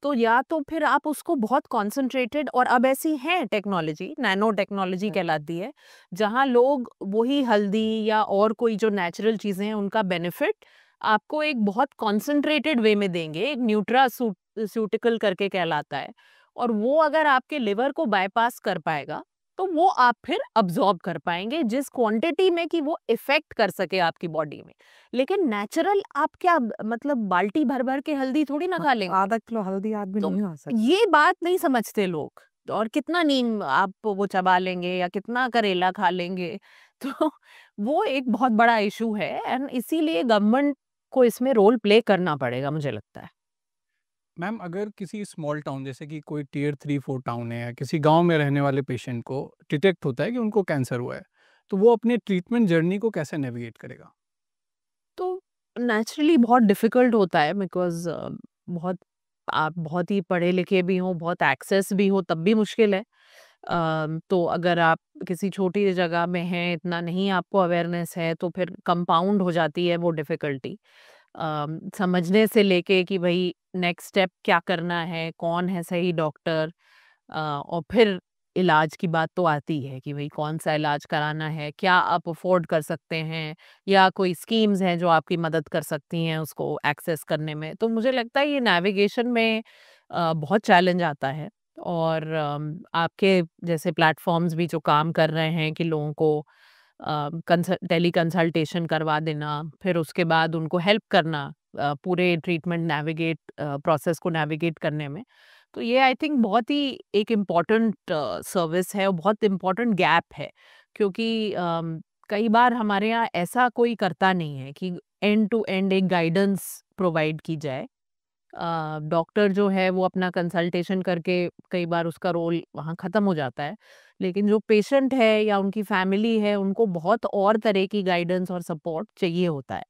A: तो या तो फिर आप उसको बहुत कॉन्सेंट्रेटेड, और अब ऐसी है टेक्नोलॉजी, नैनो टेक्नोलॉजी कहलाती है, जहाँ लोग वही हल्दी या और कोई जो नेचुरल चीज़ें हैं उनका बेनिफिट आपको एक बहुत कॉन्सेंट्रेटेड वे में देंगे। एक न्यूट्रास्यूटिकल करके कहलाता है, और वो अगर आपके लिवर को बाईपास कर पाएगा तो वो आप फिर अब्जॉर्ब कर पाएंगे जिस क्वांटिटी में कि वो इफेक्ट कर सके आपकी बॉडी में। लेकिन नेचुरल आप क्या, मतलब बाल्टी भर भर के हल्दी थोड़ी ना खा लेंगे।
D: आधा किलो हल्दी आदमी
A: तो
D: नहीं खा सकता।
A: ये बात नहीं समझते लोग। और कितना नीम आप वो चबा लेंगे या कितना करेला खा लेंगे। तो वो एक बहुत बड़ा इशू है, एंड इसीलिए गवर्नमेंट को इसमें रोल प्ले करना पड़ेगा, मुझे लगता है।
C: मैम अगर किसी स्मॉल टाउन जैसे कि कोई टियर 3-4 टाउन है या किसी गांव में रहने वाले पेशेंट को डिटेक्ट होता है कि उनको कैंसर हुआ है, तो वो अपने ट्रीटमेंट जर्नी को कैसे नेविगेट करेगा?
A: तो नेचुरली बहुत डिफिकल्ट होता है, बिकॉज बहुत आप बहुत ही पढ़े लिखे भी हो, बहुत एक्सेस भी हो, तब भी मुश्किल है। तो अगर आप किसी छोटी जगह में हैं, इतना नहीं आपको अवेयरनेस है, तो फिर कंपाउंड हो जाती है वो डिफ़िकल्टी। समझने से लेके कि भई नेक्स्ट स्टेप क्या करना है, कौन है सही डॉक्टर, और फिर इलाज की बात तो आती है कि भई कौन-सा इलाज कराना है, क्या आप अफ़ोर्ड कर सकते हैं, या कोई स्कीम्स हैं जो आपकी मदद कर सकती हैं उसको एक्सेस करने में। तो मुझे लगता है ये नेविगेशन में बहुत चैलेंज आता है। और आपके जैसे प्लेटफॉर्म्स भी जो काम कर रहे हैं कि लोगों को टेली कंसल्टेशन करवा देना, फिर उसके बाद उनको हेल्प करना पूरे ट्रीटमेंट नेविगेट प्रोसेस को नेविगेट करने में, तो ये आई थिंक बहुत ही एक इम्पॉर्टेंट सर्विस है और बहुत इम्पॉर्टेंट गैप है। क्योंकि कई बार हमारे यहाँ ऐसा कोई करता नहीं है कि एंड टू एंड एक गाइडेंस प्रोवाइड की जाए। डॉक्टर जो है वो अपना कंसल्टेशन करके कई बार उसका रोल वहाँ ख़त्म हो जाता है, लेकिन जो पेशेंट है या उनकी फैमिली है उनको बहुत और तरह की गाइडेंस और सपोर्ट चाहिए होता है।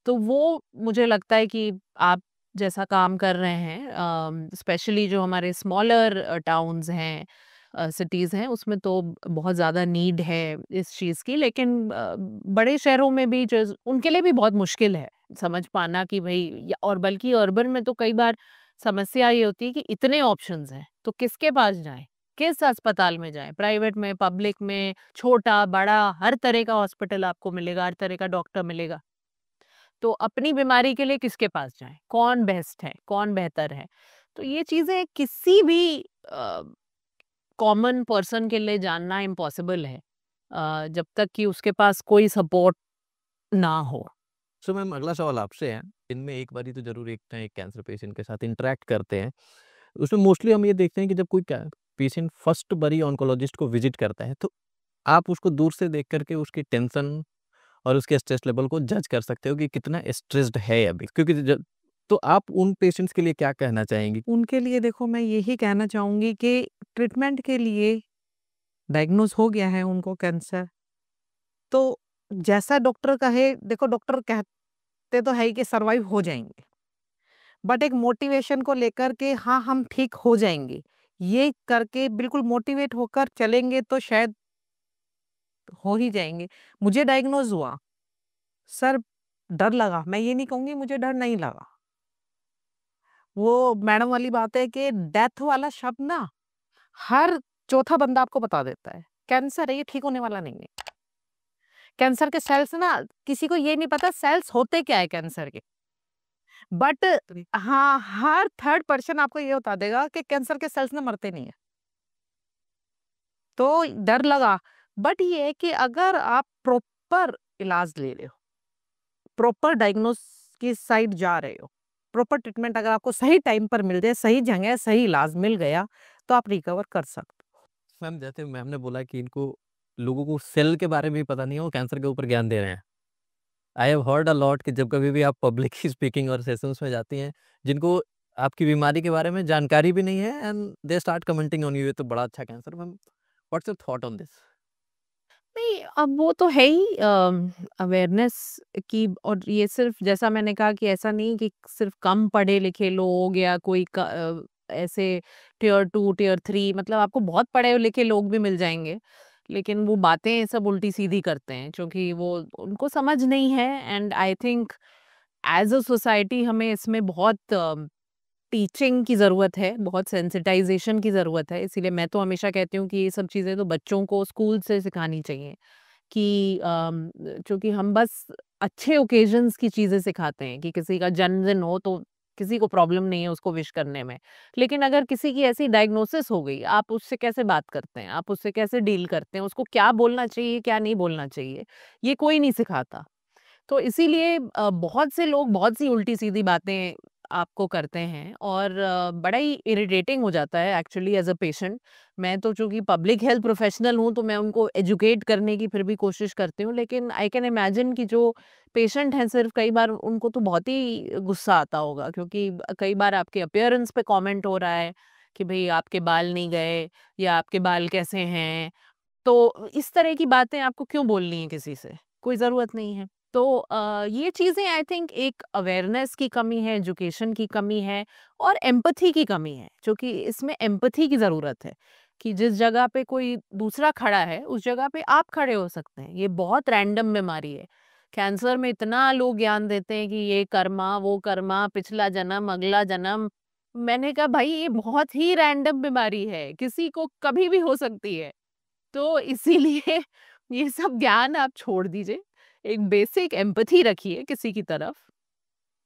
A: तो वो मुझे लगता है कि आप जैसा काम कर रहे हैं, स्पेशली जो हमारे स्मॉलर टाउन्स हैं, सिटीज़ हैं, उसमें तो बहुत ज़्यादा नीड है इस चीज़ की। लेकिन बड़े शहरों में भी जो उनके लिए भी बहुत मुश्किल है समझ पाना कि भई, और बल्कि अर्बन में तो कई बार समस्या ये होती है कि इतने ऑप्शंस हैं, तो किसके पास जाएँ? किस अस्पताल में जाएँ? प्राइवेट में, पब्लिक में, छोटा, बड़ा, हर तरह का हॉस्पिटल आपको मिलेगा, हर तरह का डॉक्टर मिलेगा। तो अपनी बीमारी के लिए किसके पास जाएँ? कौन बेस्ट है? कौन बेहतर है? तो ये चीज़ें किसी भी कॉमन पर्सन के लिए जानना इम्पॉसिबल है, जब तक कि उसके पास कोई सपोर्ट ना हो।
B: सो मैम, अगला सवाल आपसे है। इनमें एक बारी तो ज़रूर एक ना एक कैंसर पेशेंट के साथ इंटरैक्ट करते हैं। उसमें मोस्टली हम ये देखते हैं कि जब कोई पेशेंट फर्स्ट बारी ऑन्कोलॉजिस्ट को विज़िट करता है, तो आप उसको दूर से देख कर के उसकी टेंशन और उसके स्ट्रेस लेवल को जज कर सकते हो कि कितना स्ट्रेस्ड है अभी। क्योंकि तो आप उन पेशेंट्स के लिए क्या कहना चाहेंगी?
D: उनके लिए देखो मैं यही कहना चाहूँगी कि ट्रीटमेंट के लिए डायग्नोज़ हो गया है उनको कैंसर, तो जैसा डॉक्टर कहे, देखो डॉक्टर कहते तो है ही कि सर्वाइव हो जाएँगे। बट एक मोटिवेशन को लेकर के हाँ, हम ठीक हो जाएँगे, ये करके बिल्कुल मोटिवेट होकर चलेंगे तो शायद हो ही जाएँगे। मुझे डायग्नोज़ हुआ, सर डर लगा, मैं ये नहीं कहूँगी मुझे डर नहीं लगा। वो मैडम वाली बात है कि डेथ वाला शब्द ना हर चौथा बंदा आपको बता देता है, कैंसर है ये ठीक होने वाला नहीं है। कैंसर के सेल्स ना किसी को ये नहीं पता सेल्स होते क्या है कैंसर के। बट हाँ, हर थर्ड पर्सन आपको ये बता देगा कि कैंसर के सेल्स ना मरते नहीं है। तो डर लगा, बट ये है कि अगर आप प्रॉपर इलाज ले रहे हो, प्रॉपर डायग्नोस की साइड जा रहे हो, प्रॉपर ट्रीटमेंट अगर आपको सही टाइम पर मिल जाए, सही जगह सही इलाज मिल गया, तो आप रिकवर कर सकते हो।
B: मैम, जैसे मैम ने बोला कि इनको लोगों को सेल के बारे में भी पता नहीं है, वो कैंसर के ऊपर ज्ञान दे रहे हैं। I have heard a lot कि जब कभी भी आप पब्लिक स्पीकिंग और सेशंस में जाती हैं, जिनको आपकी बीमारी के बारे में जानकारी भी नहीं है, and they start commenting on you, ये तो बड़ा अच्छा cancer. Ma'am, what's your thought on this?
A: नहीं, अब वो तो है ही अवेयरनेस की। और ये सिर्फ जैसा मैंने कहा कि ऐसा नहीं कि सिर्फ कम पढ़े लिखे लोग या कोई ऐसे टियर 2 टियर 3, मतलब आपको बहुत पढ़े लिखे लोग भी मिल जाएंगे, लेकिन वो बातें सब उल्टी सीधी करते हैं क्योंकि वो उनको समझ नहीं है। And I think as a society हमें इसमें बहुत टीचिंग की ज़रूरत है, बहुत सेंसिटाइज़ेशन की ज़रूरत है। इसीलिए मैं तो हमेशा कहती हूँ कि ये सब चीज़ें तो बच्चों को स्कूल से सिखानी चाहिए कि चूँकि हम बस अच्छे ओकेज़न्स की चीज़ें सिखाते हैं कि किसी का जन्मदिन हो तो किसी को प्रॉब्लम नहीं है उसको विश करने में। लेकिन अगर किसी की ऐसी डायग्नोसिस हो गई, आप उससे कैसे बात करते हैं? आप उससे कैसे डील करते हैं? उसको क्या बोलना चाहिए, क्या नहीं बोलना चाहिए? ये कोई नहीं सिखाता। तो इसीलिए बहुत से लोग बहुत सी उल्टी-सीधी बातें आपको करते हैं और बड़ा ही इरिटेटिंग हो जाता है एक्चुअली एज़ अ पेशेंट। मैं तो चूँकि पब्लिक हेल्थ प्रोफेशनल हूँ, तो मैं उनको एजुकेट करने की फिर भी कोशिश करती हूँ, लेकिन आई कैन इमेजिन कि जो पेशेंट हैं सिर्फ़, कई बार उनको तो बहुत ही गुस्सा आता होगा क्योंकि कई बार आपके अपीयरेंस पे कमेंट हो रहा है कि भई आपके बाल नहीं गए या आपके बाल कैसे हैं। तो इस तरह की बातें आपको क्यों बोलनी है किसी से? कोई ज़रूरत नहीं है। तो ये चीज़ें आई थिंक एक अवेयरनेस की कमी है, एजुकेशन की कमी है और एम्पैथी की कमी है, क्योंकि इसमें एम्पैथी की ज़रूरत है कि जिस जगह पे कोई दूसरा खड़ा है, उस जगह पे आप खड़े हो सकते हैं। ये बहुत रैंडम बीमारी है। कैंसर में इतना लोग ज्ञान देते हैं कि ये कर्मा, वो कर्मा, पिछला जन्म, अगला जन्म। मैंने कहा भाई ये बहुत ही रैंडम बीमारी है, किसी को कभी भी हो सकती है। तो इसीलिए ये सब ज्ञान आप छोड़ दीजिए। एक बेसिक एम्पैथी रखिए किसी की तरफ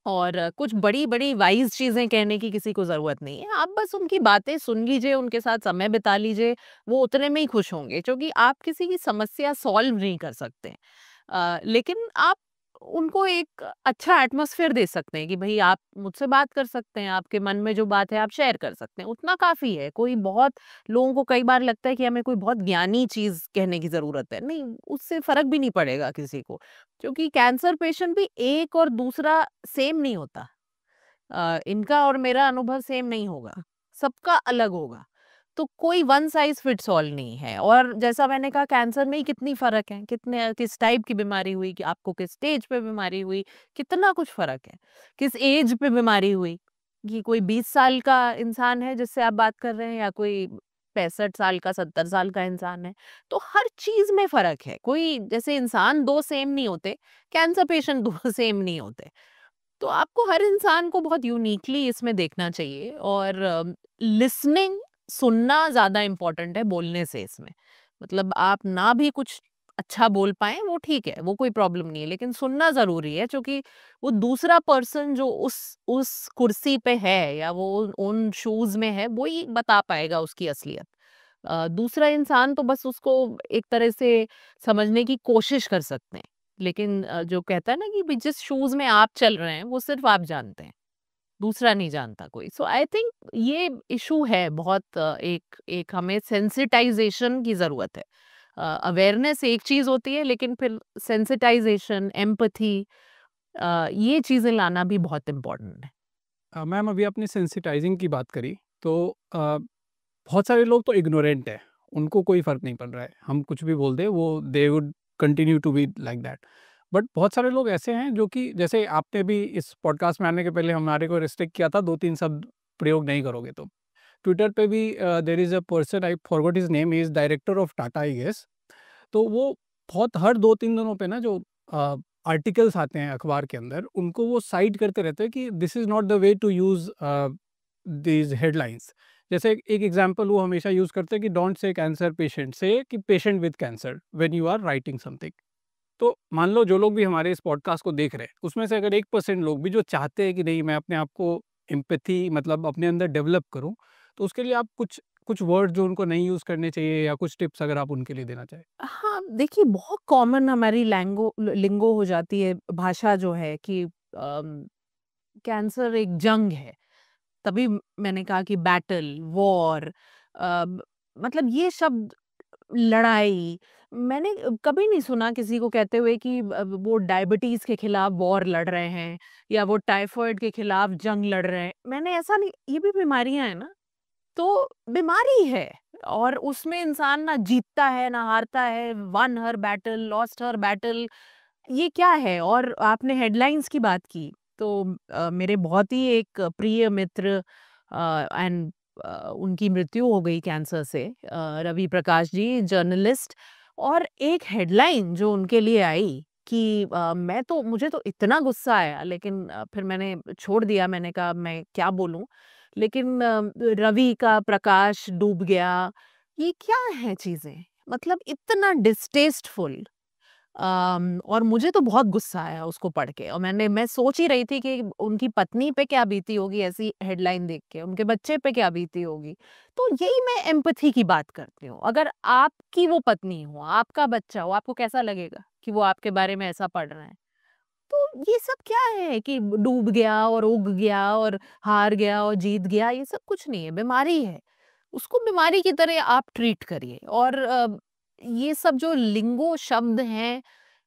A: और कुछ बड़ी-बड़ी वाइज़ चीज़ें कहने की किसी को ज़रूरत नहीं है। आप बस उनकी बातें सुन लीजिए, उनके साथ समय बिता लीजिए, वो उतने में ही खुश होंगे, क्योंकि आप किसी की समस्या सॉल्व नहीं कर सकते। लेकिन आप उनको एक अच्छा एटमॉस्फेयर दे सकते हैं कि भई आप मुझसे बात कर सकते हैं, आपके मन में जो बात है आप शेयर कर सकते हैं, उतना काफ़ी है। कोई बहुत लोगों को कई बार लगता है कि हमें कोई बहुत ज्ञानी चीज़ कहने की ज़रूरत है, नहीं, उससे फ़र्क भी नहीं पड़ेगा किसी को। क्योंकि कैंसर पेशेंट भी एक और दूसरा सेम नहीं होता। इनका और मेरा अनुभव सेम नहीं होगा, सबका अलग होगा। तो कोई वन साइज़ फिट्स ऑल नहीं है। और जैसा मैंने कहा, कैंसर में ही कितनी फ़र्क है, कितने किस टाइप की बीमारी हुई, कि आपको किस स्टेज पे बीमारी हुई, कितना कुछ फ़र्क है। किस एज पे बीमारी हुई, कि कोई 20 साल का इंसान है जिससे आप बात कर रहे हैं, या कोई 65 साल का, 70 साल का इंसान है। तो हर चीज़ में फ़र्क है। कोई, जैसे इंसान 2 सेम नहीं होते, कैंसर पेशेंट 2 सेम नहीं होते। तो आपको हर इंसान को बहुत यूनिकली इसमें देखना चाहिए। और लिसनिंग, सुनना ज़्यादा इम्पोर्टेंट है बोलने से इसमें। मतलब आप ना भी कुछ अच्छा बोल पाएँ वो ठीक है, वो कोई प्रॉब्लम नहीं है, लेकिन सुनना ज़रूरी है, क्योंकि वो दूसरा पर्सन जो उस कुर्सी पे है, या वो उन शूज़ में है, वो ही बता पाएगा उसकी असलियत। दूसरा इंसान तो बस उसको एक तरह से समझने की कोशिश कर सकते हैं। लेकिन जो कहता है ना कि भई जिस शूज़ में आप चल रहे हैं, वो सिर्फ़ आप जानते हैं, दूसरा नहीं जानता कोई। सो आई थिंक ये इश्यू है बहुत। एक एक हमें सेंसिटाइज़ेशन की ज़रूरत है। अवेयरनेस एक चीज़ होती है, लेकिन फिर सेंसिटाइज़ेशन, एम्पैथी, ये चीज़ें लाना भी बहुत इम्पोर्टेंट है।
C: मैम अभी आपने सेंसिटाइजिंग की बात करी, तो बहुत सारे लोग तो इग्नोरेंट है, उनको कोई फ़र्क नहीं पड़ रहा है, हम कुछ भी बोल दें वो they would continue to be like that. But बहुत सारे लोग ऐसे हैं जो कि, जैसे आपने भी इस पॉडकास्ट में आने के पहले हमारे को रिस्ट्रिक्ट किया था 2-3 शब्द प्रयोग नहीं करोगे तो। ट्विटर पे भी there is a person, I forgot his name, he is director of Tata I guess. तो वो बहुत हर 2-3 दिनों पे ना जो आर्टिकल्स आते हैं अखबार के अंदर, उनको वो साइट करते रहते हैं कि this is not the way to use these headlines. जैसे एक एग्ज़ाम्पल वो हमेशा यूज़ करते हैं कि don't say cancer patient, say कि patient with cancer when you are writing something. तो मान लो जो लोग भी हमारे इस पॉडकास्ट को देख रहे हैं, उसमें से अगर 1% लोग भी जो चाहते हैं कि नहीं मैं अपने आप को एम्पैथी मतलब अपने अंदर डेवलप करूँ, तो उसके लिए आप कुछ कुछ वर्ड जो उनको नहीं यूज़ करने चाहिए, या कुछ टिप्स अगर आप उनके लिए देना चाहें?
A: हाँ, देखिए, बहुत कॉमन हमारी लिंगो हो जाती है भाषा जो है, कि कैंसर एक जंग है। तभी मैंने कहा कि बैटल, वॉर, मतलब ये शब्द, लड़ाई, मैंने कभी नहीं सुना किसी को कहते हुए कि वो डायबिटीज के खिलाफ वॉर लड़ रहे हैं, या वो टाइफाइड के खिलाफ जंग लड़ रहे हैं। मैंने ऐसा नहीं, ये भी बीमारियां हैं ना, तो बीमारी है, और उसमें इंसान ना जीतता है ना हारता है, वन हर बैटल, लॉस्ट हर बैटल, ये क्या है। और आपने हेडलाइंस की बात की, तो मेरे बहुत ही एक प्रिय मित्र, एंड उनकी मृत्यु हो गई कैंसर से, रवि प्रकाश जी, जर्नलिस्ट। और एक हेडलाइन जो उनके लिए आई, कि मुझे तो इतना गुस्सा आया, लेकिन फिर मैंने छोड़ दिया, मैंने कहा मैं क्या बोलूं। लेकिन रवि का प्रकाश डूब गया, ये क्या है चीजें, मतलब इतना डिस्टेस्टफुल। और मुझे तो बहुत गुस्सा आया उसको पढ़ के, और मैं सोच ही रही थी कि उनकी पत्नी पे क्या बीती होगी ऐसी हेडलाइन देख के, उनके बच्चे पे क्या बीती होगी। तो यही मैं एम्पैथी की बात करती हूँ। अगर आपकी वो पत्नी हो, आपका बच्चा हो, आपको कैसा लगेगा कि वो आपके बारे में ऐसा पढ़ रहे हैं। तो ये सब क्या है कि डूब गया और उग गया और हार गया और जीत गया, ये सब कुछ नहीं है, बीमारी है। उसको बीमारी की तरह आप ट्रीट करिए। और ये सब जो लिंगो शब्द हैं,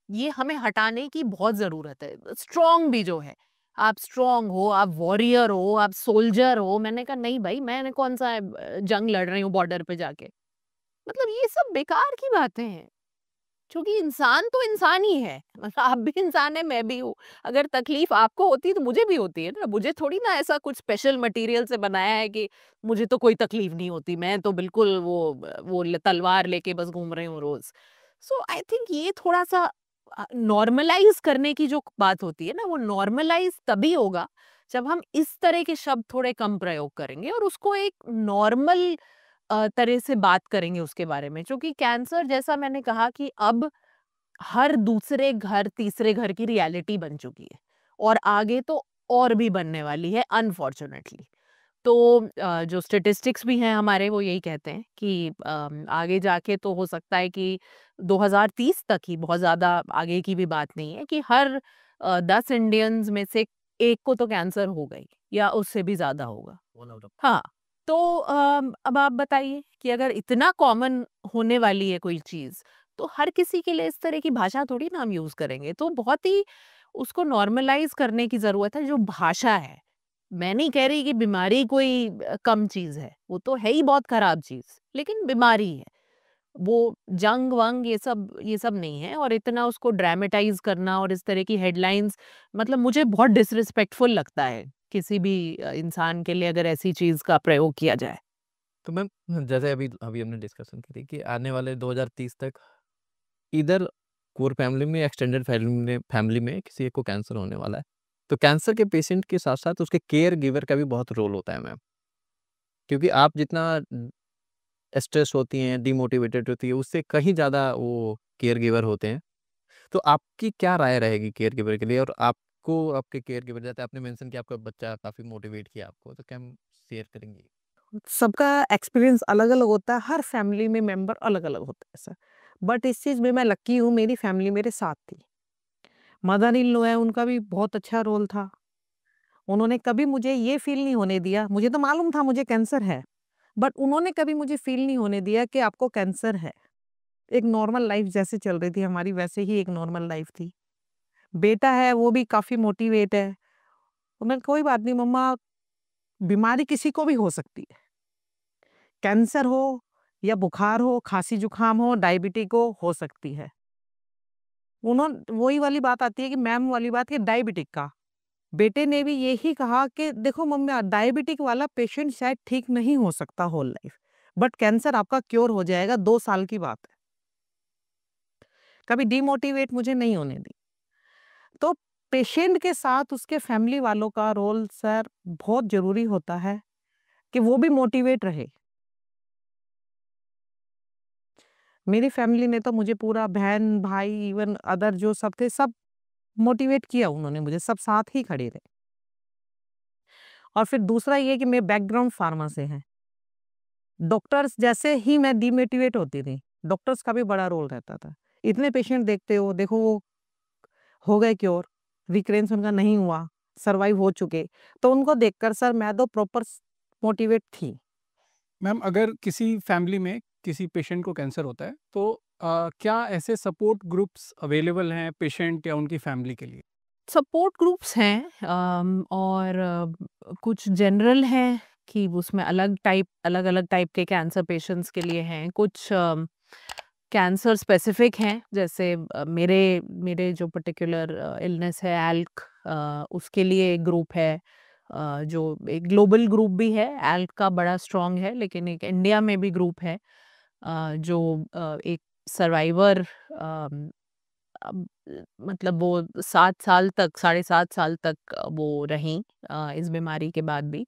A: ये हमें हटाने की बहुत ज़रूरत है। स्ट्रॉन्ग भी जो है, आप स्ट्रॉन्ग हो, आप वॉरियर हो, आप सोल्जर हो। मैंने कहा नहीं भाई, मैंने कौन-सा जंग लड़ रही हूँ बॉर्डर पे जाके। मतलब ये सब बेकार की बातें हैं। क्योंकि इंसान तो इंसान ही है। मतलब आप भी इंसान हैं, मैं भी हूँ। अगर तकलीफ आपको होती है तो मुझे भी होती है ना। मुझे थोड़ी ना ऐसा कुछ स्पेशल मटेरियल से बनाया है कि मुझे तो कोई तकलीफ नहीं होती। मैं तो बिल्कुल तलवार लेके बस घूम रही हूँ रोज़। सो आई थिंक ये थोड़ा-सा नॉर्मलाइज़ करने की जो बात होती है ना, वो नॉर्मलाइज़ तभी होगा जब हम इस तरह के शब्द थोड़े कम प्रयोग करेंगे, और उसको एक नॉर्मल तरह से बात करेंगे उसके बारे में। क्योंकि कैंसर, जैसा मैंने कहा, कि अब हर दूसरे घर, तीसरे घर की रियलिटी बन चुकी है, और आगे तो और भी बनने वाली है अनफॉर्चुनेटली। तो जो स्टैटिस्टिक्स भी हैं हमारे वो यही कहते हैं कि आगे जाके तो हो सकता है कि 2030 तक ही, बहुत ज़्यादा आगे की भी बात नहीं है, कि हर 10 इंडियंस में से एक को तो कैंसर होगा ही या उससे भी ज़्यादा होगा। हाँ, तो अब आप बताइए कि अगर इतना कॉमन होने वाली है कोई चीज़, तो हर किसी के लिए इस तरह की भाषा थोड़ी ना हम यूज़ करेंगे। तो बहुत ही उसको नॉर्मलाइज़ करने की ज़रूरत है, जो भाषा है। मैं नहीं कह रही कि बीमारी कोई कम चीज़ है, वो तो है ही बहुत खराब चीज़, लेकिन बीमारी है। वो जंग-वंग ये सब नहीं है, और इतना उसको ड्रामेटाइज़ करना और इस तरह की हेडलाइंस, मतलब मुझे बहुत डिसरिस्पेक्टफुल लगता है किसी भी इंसान के लिए अगर ऐसी चीज़ का प्रयोग किया जाए।
B: तो मैम, जैसे अभी अभी हमने डिस्कशन की थी कि आने वाले 2030 तक इधर कोर फैमिली में, एक्सटेंडेड फैमिली में किसी एक को कैंसर होने वाला है। तो कैंसर के पेशेंट के साथ-साथ उसके केयर गिवर का भी बहुत रोल होता है मैम। क्योंकि आप जितना स्ट्रेस होती हैं, डिमोटिवेटेड होती है, उससे कहीं ज़्यादा वो केयर गिवर होते हैं। तो आपकी क्या राय रहेगी केयर गिवर के लिए? और आपको आपके केयर गिवर, जैसे आपने मेंशन किया आपका बच्चा काफ़ी मोटिवेट किया आपको, तो क्या हम शेयर करेंगी?
D: सबका एक्सपीरियंस अलग-अलग होता है, हर फैमिली में मेंबर अलग-अलग होते हैं सर। बट इस चीज़ में मैं लकी हूँ, मेरी फैमिली मेरे साथ थी। मदर इन लॉ है, उनका भी बहुत अच्छा रोल था। उन्होंने कभी मुझे ये फ़ील नहीं होने दिया, मुझे तो मालूम था मुझे कैंसर है, बट उन्होंने कभी मुझे फ़ील नहीं होने दिया कि आपको कैंसर है। एक नॉर्मल लाइफ़ जैसे चल रही थी हमारी, वैसे ही एक नॉर्मल लाइफ़ थी। बेटा है, वो भी काफ़ी मोटिवेट है। तो मैं, कोई बात नहीं मम्मा, बीमारी किसी को भी हो सकती है। कैंसर हो या बुखार हो, खाँसी-जुकाम हो, डायबिटिक हो सकती है। वही वाली बात आती है कि मैम वाली बात, कि डायबिटिक का। बेटे ने भी यही कहा कि देखो मम्मी, डायबिटिक वाला पेशेंट शायद ठीक नहीं हो सकता होल लाइफ, बट कैंसर आपका क्योर हो जाएगा, 2 साल की बात है। कभी डिमोटिवेट मुझे नहीं होने दी। तो पेशेंट के साथ उसके फैमिली वालों का रोल सर बहुत ज़रूरी होता है कि वो भी मोटिवेट रहे। मेरी फैमिली ने तो मुझे पूरा, बहन, भाई, इवन अदर जो सब थे, सब मोटिवेट किया उन्होंने मुझे, सब साथ ही खड़े रहे। और फिर दूसरा ये कि मेरे बैकग्राउंड फार्मा से है। डॉक्टर्स जैसे ही मैं डिमोटिवेट होती थी, डॉक्टर्स का भी बड़ा रोल रहता था। इतने पेशेंट देखते हो, देखो वो हो गए क्योर, रिकरेंस उनका नहीं हुआ, सर्वाइव हो चुके। तो उनको देखकर सर मैं तो प्रॉपर मोटिवेट थी।
C: मैम, अगर किसी फैमिली में किसी पेशेंट को कैंसर होता है, तो क्या ऐसे सपोर्ट ग्रुप्स अवेलेबल हैं पेशेंट या उनकी फैमिली के लिए?
A: सपोर्ट ग्रुप्स हैं, और कुछ जनरल हैं कि उसमें अलग-अलग टाइप के कैंसर पेशेंट्स के लिए हैं। कुछ कैंसर स्पेसिफिक हैं, जैसे मेरे मेरे जो पर्टिकुलर इलनेस है एल्क, उसके लिए एक ग्रुप है, जो एक ग्लोबल ग्रुप भी है, एल्क का बड़ा स्ट्रॉन्ग है, लेकिन एक इंडिया में भी ग्रुप है, जो एक सर्वाइवर, अब मतलब वो 7 साल तक, साढ़े 7 साल तक वो रहीं इस बीमारी के बाद भी।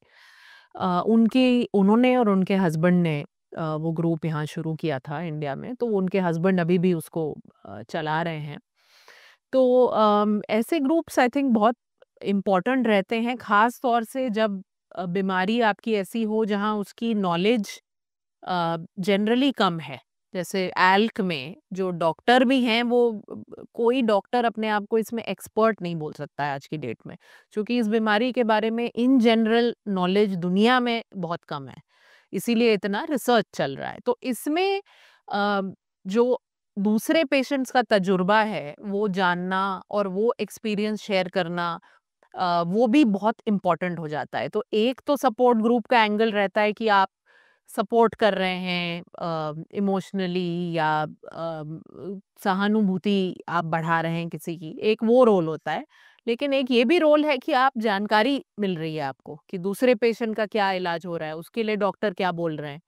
A: उन्होंने और उनके हस्बैंड ने वो ग्रुप यहाँ शुरू किया था इंडिया में, तो उनके हस्बैंड अभी भी उसको चला रहे हैं। तो ऐसे ग्रुप्स आई थिंक बहुत इम्पोर्टेंट रहते हैं, ख़ास तौर से जब बीमारी आपकी ऐसी हो जहाँ उसकी नॉलेज जनरली कम है। जैसे एल्क में जो डॉक्टर भी हैं, वो कोई डॉक्टर अपने आप को इसमें एक्सपर्ट नहीं बोल सकता है आज की डेट में, क्योंकि इस बीमारी के बारे में इन जनरल नॉलेज दुनिया में बहुत कम है, इसीलिए इतना रिसर्च चल रहा है। तो इसमें अ, जो दूसरे पेशेंट्स का तजुर्बा है वो जानना और वो एक्सपीरियंस शेयर करना, वो भी बहुत इम्पोर्टेंट हो जाता है। तो एक तो सपोर्ट ग्रुप का एंगल रहता है कि आप सपोर्ट कर रहे हैं इमोशनली, या सहानुभूति आप बढ़ा रहे हैं किसी की, एक वो रोल होता है। लेकिन एक ये भी रोल है कि आप जानकारी मिल रही है आपको कि दूसरे पेशेंट का क्या इलाज हो रहा है, उसके लिए डॉक्टर क्या बोल रहे हैं।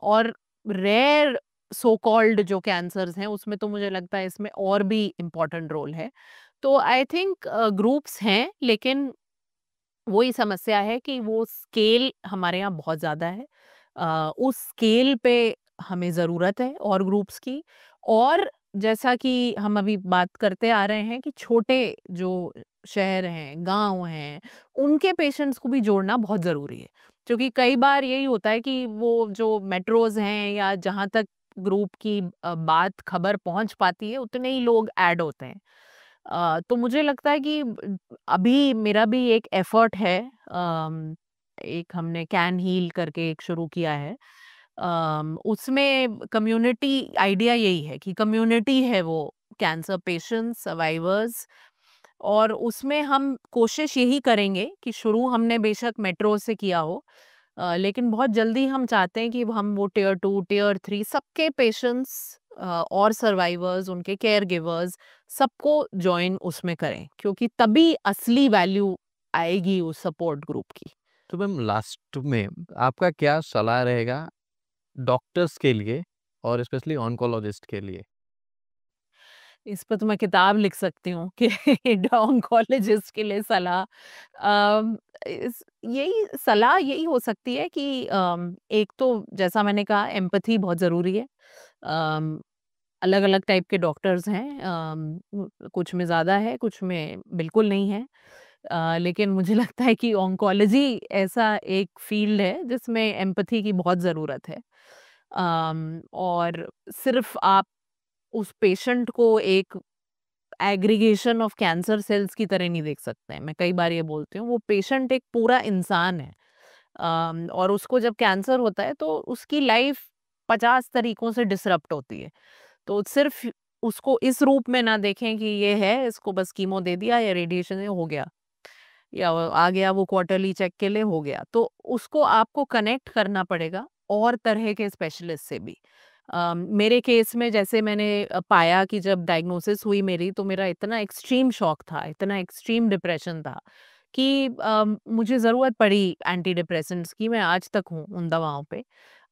A: और रेयर सो कॉल्ड जो कैंसर्स हैं उसमें तो मुझे लगता है इसमें और भी इम्पोर्टेंट रोल है। तो आई थिंक ग्रुप्स हैं, लेकिन वही समस्या है कि वो स्केल हमारे यहाँ बहुत ज़्यादा है। उस स्केल पे हमें ज़रूरत है और ग्रुप्स की। और जैसा कि हम अभी बात करते आ रहे हैं कि छोटे जो शहर हैं, गाँव हैं, उनके पेशेंट्स को भी जोड़ना बहुत ज़रूरी है। क्योंकि कई बार यही होता है कि वो जो मेट्रोज़ हैं या जहाँ तक ग्रुप की बात खबर पहुँच पाती है, उतने ही लोग ऐड होते हैं। तो मुझे लगता है कि अभी मेरा भी एक एफ़र्ट है, एक हमने कैन हील करके एक शुरू किया है। उसमें कम्युनिटी आइडिया यही है कि कम्युनिटी है वो कैंसर पेशेंट्स, सर्वाइवर्स, और उसमें हम कोशिश यही करेंगे कि शुरू हमने बेशक मेट्रो से किया हो, लेकिन बहुत जल्दी हम चाहते हैं कि हम वो टियर 2, टियर 3 सबके पेशेंट्स और सर्वाइवर्स, उनके केयर गिवर्स सबको जॉइन उसमें करें, क्योंकि तभी असली वैल्यू आएगी उस सपोर्ट ग्रुप की।
B: तो मैम लास्ट में आपका क्या सलाह रहेगा डॉक्टर्स के लिए और स्पेशली ऑन्कोलॉजिस्ट के लिए?
A: इस पे तो मैं किताब लिख सकती हूँ कि ऑन्कोलॉजिस्ट के लिए सलाह। यही सलाह यही हो सकती है कि एक तो जैसा मैंने कहा, एम्पैथी बहुत ज़रूरी है। अलग अलग टाइप के डॉक्टर्स हैं, कुछ में ज़्यादा है, कुछ में बिल्कुल नहीं है। लेकिन मुझे लगता है कि ऑन्कोलॉजी ऐसा एक फील्ड है जिसमें एम्पैथी की बहुत ज़रूरत है। और सिर्फ आप उस पेशेंट को एक एग्रीगेशन ऑफ कैंसर सेल्स की तरह नहीं देख सकते हैं। मैं कई बार ये बोलती हूँ, वो पेशेंट एक पूरा इंसान है। और उसको जब कैंसर होता है तो उसकी लाइफ 50 तरीकों से डिसरप्ट होती है। तो सिर्फ उसको इस रूप में ना देखें कि ये है, इसको बस कीमो दे दिया या रेडिएशन हो गया, या वो आ गया वो क्वार्टरली चेक के लिए हो गया। तो उसको आपको कनेक्ट करना पड़ेगा और तरह के स्पेशलिस्ट से भी। मेरे केस में जैसे मैंने पाया कि जब डायग्नोसिस हुई मेरी, तो मेरा इतना एक्सट्रीम शॉक था, इतना एक्सट्रीम डिप्रेशन था कि मुझे ज़रूरत पड़ी एंटी डिप्रेसेंट्स की। मैं आज तक हूँ उन दवाओं पे।